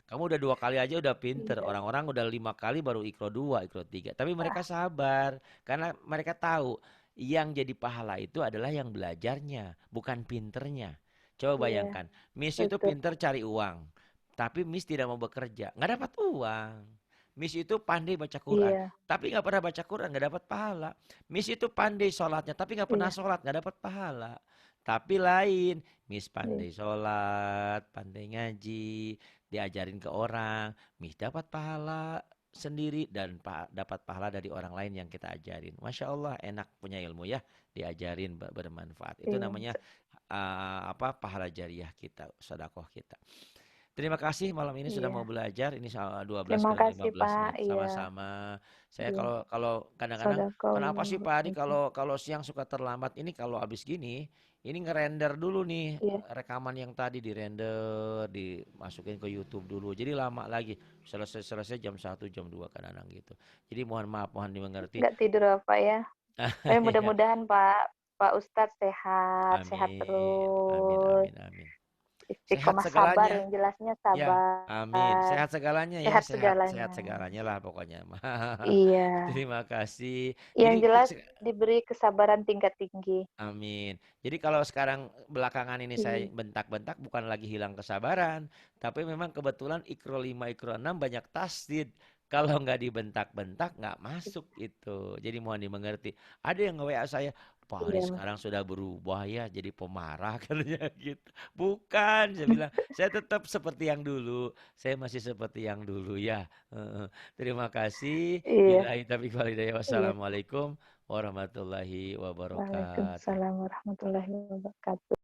[SPEAKER 1] Kamu udah 2 kali aja udah pinter.
[SPEAKER 2] Iya.
[SPEAKER 1] Orang-orang udah 5 kali baru ikro 2, ikro 3. Tapi mereka
[SPEAKER 2] Ah,
[SPEAKER 1] sabar. Karena mereka tahu yang jadi pahala itu adalah yang belajarnya, bukan pinternya. Coba
[SPEAKER 2] iya,
[SPEAKER 1] bayangkan, Miss itu
[SPEAKER 2] betul.
[SPEAKER 1] pinter cari uang. Tapi Miss tidak mau bekerja, nggak dapat uang. Miss itu pandai baca Quran,
[SPEAKER 2] Iya,
[SPEAKER 1] tapi nggak pernah baca Quran, nggak dapat pahala. Miss itu pandai sholatnya, tapi nggak pernah
[SPEAKER 2] iya,
[SPEAKER 1] sholat, nggak dapat pahala. Tapi lain, Miss
[SPEAKER 2] iya,
[SPEAKER 1] pandai sholat, pandai ngaji, diajarin ke orang, Miss dapat pahala sendiri dan dapat pahala dari orang lain yang kita ajarin. Masya Allah, enak punya ilmu ya, diajarin bermanfaat. Itu
[SPEAKER 2] iya.
[SPEAKER 1] namanya apa, pahala jariah kita, sedekah kita. Terima kasih malam ini sudah mau
[SPEAKER 2] Iya.
[SPEAKER 1] belajar. Ini soal 12
[SPEAKER 2] Terima
[SPEAKER 1] kali lima
[SPEAKER 2] kasih,
[SPEAKER 1] belas
[SPEAKER 2] Pak.
[SPEAKER 1] menit
[SPEAKER 2] Iya,
[SPEAKER 1] sama-sama. Saya
[SPEAKER 2] iya.
[SPEAKER 1] kalau kalau kadang-kadang kenapa sih Pak Adi
[SPEAKER 2] Sadaqallahul.
[SPEAKER 1] kalau kalau siang suka terlambat ini kalau habis gini ini ngerender dulu nih
[SPEAKER 2] Iya,
[SPEAKER 1] rekaman yang tadi dirender dimasukin ke YouTube dulu. Jadi lama lagi. Selesai jam 1 jam 2 kadang-kadang gitu. Jadi mohon maaf, mohon dimengerti.
[SPEAKER 2] nggak tidur apa ya? Tapi
[SPEAKER 1] Ya,
[SPEAKER 2] mudah-mudahan Pak Ustadz sehat, sehat
[SPEAKER 1] amin. Amin
[SPEAKER 2] terus.
[SPEAKER 1] amin amin. Sehat
[SPEAKER 2] Istiqomah sabar,
[SPEAKER 1] segalanya.
[SPEAKER 2] yang jelasnya
[SPEAKER 1] Ya,
[SPEAKER 2] sabar.
[SPEAKER 1] amin. Sehat segalanya ya,
[SPEAKER 2] Sehat
[SPEAKER 1] sehat sehat
[SPEAKER 2] segalanya.
[SPEAKER 1] segalanya lah pokoknya.
[SPEAKER 2] Iya.
[SPEAKER 1] Terima kasih.
[SPEAKER 2] Yang
[SPEAKER 1] Jadi
[SPEAKER 2] jelas diberi kesabaran tingkat tinggi.
[SPEAKER 1] amin. Jadi kalau sekarang belakangan ini saya
[SPEAKER 2] Iya.
[SPEAKER 1] bentak-bentak bukan lagi hilang kesabaran, tapi memang kebetulan Ikro 5 Ikro 6 banyak tasdid. Kalau nggak dibentak-bentak nggak masuk itu. Jadi mohon dimengerti. Ada yang nge-WA saya, Pak Ari
[SPEAKER 2] Iya.
[SPEAKER 1] sekarang sudah berubah ya jadi pemarah katanya gitu. Bukan, saya bilang, saya tetap seperti yang dulu. Saya masih seperti yang dulu ya. Heeh. Terima kasih.
[SPEAKER 2] Iya.
[SPEAKER 1] Billahi taufiq wal hidayah.
[SPEAKER 2] Iya.
[SPEAKER 1] Wassalamualaikum warahmatullahi wabarakatuh.
[SPEAKER 2] Waalaikumsalam warahmatullahi wabarakatuh.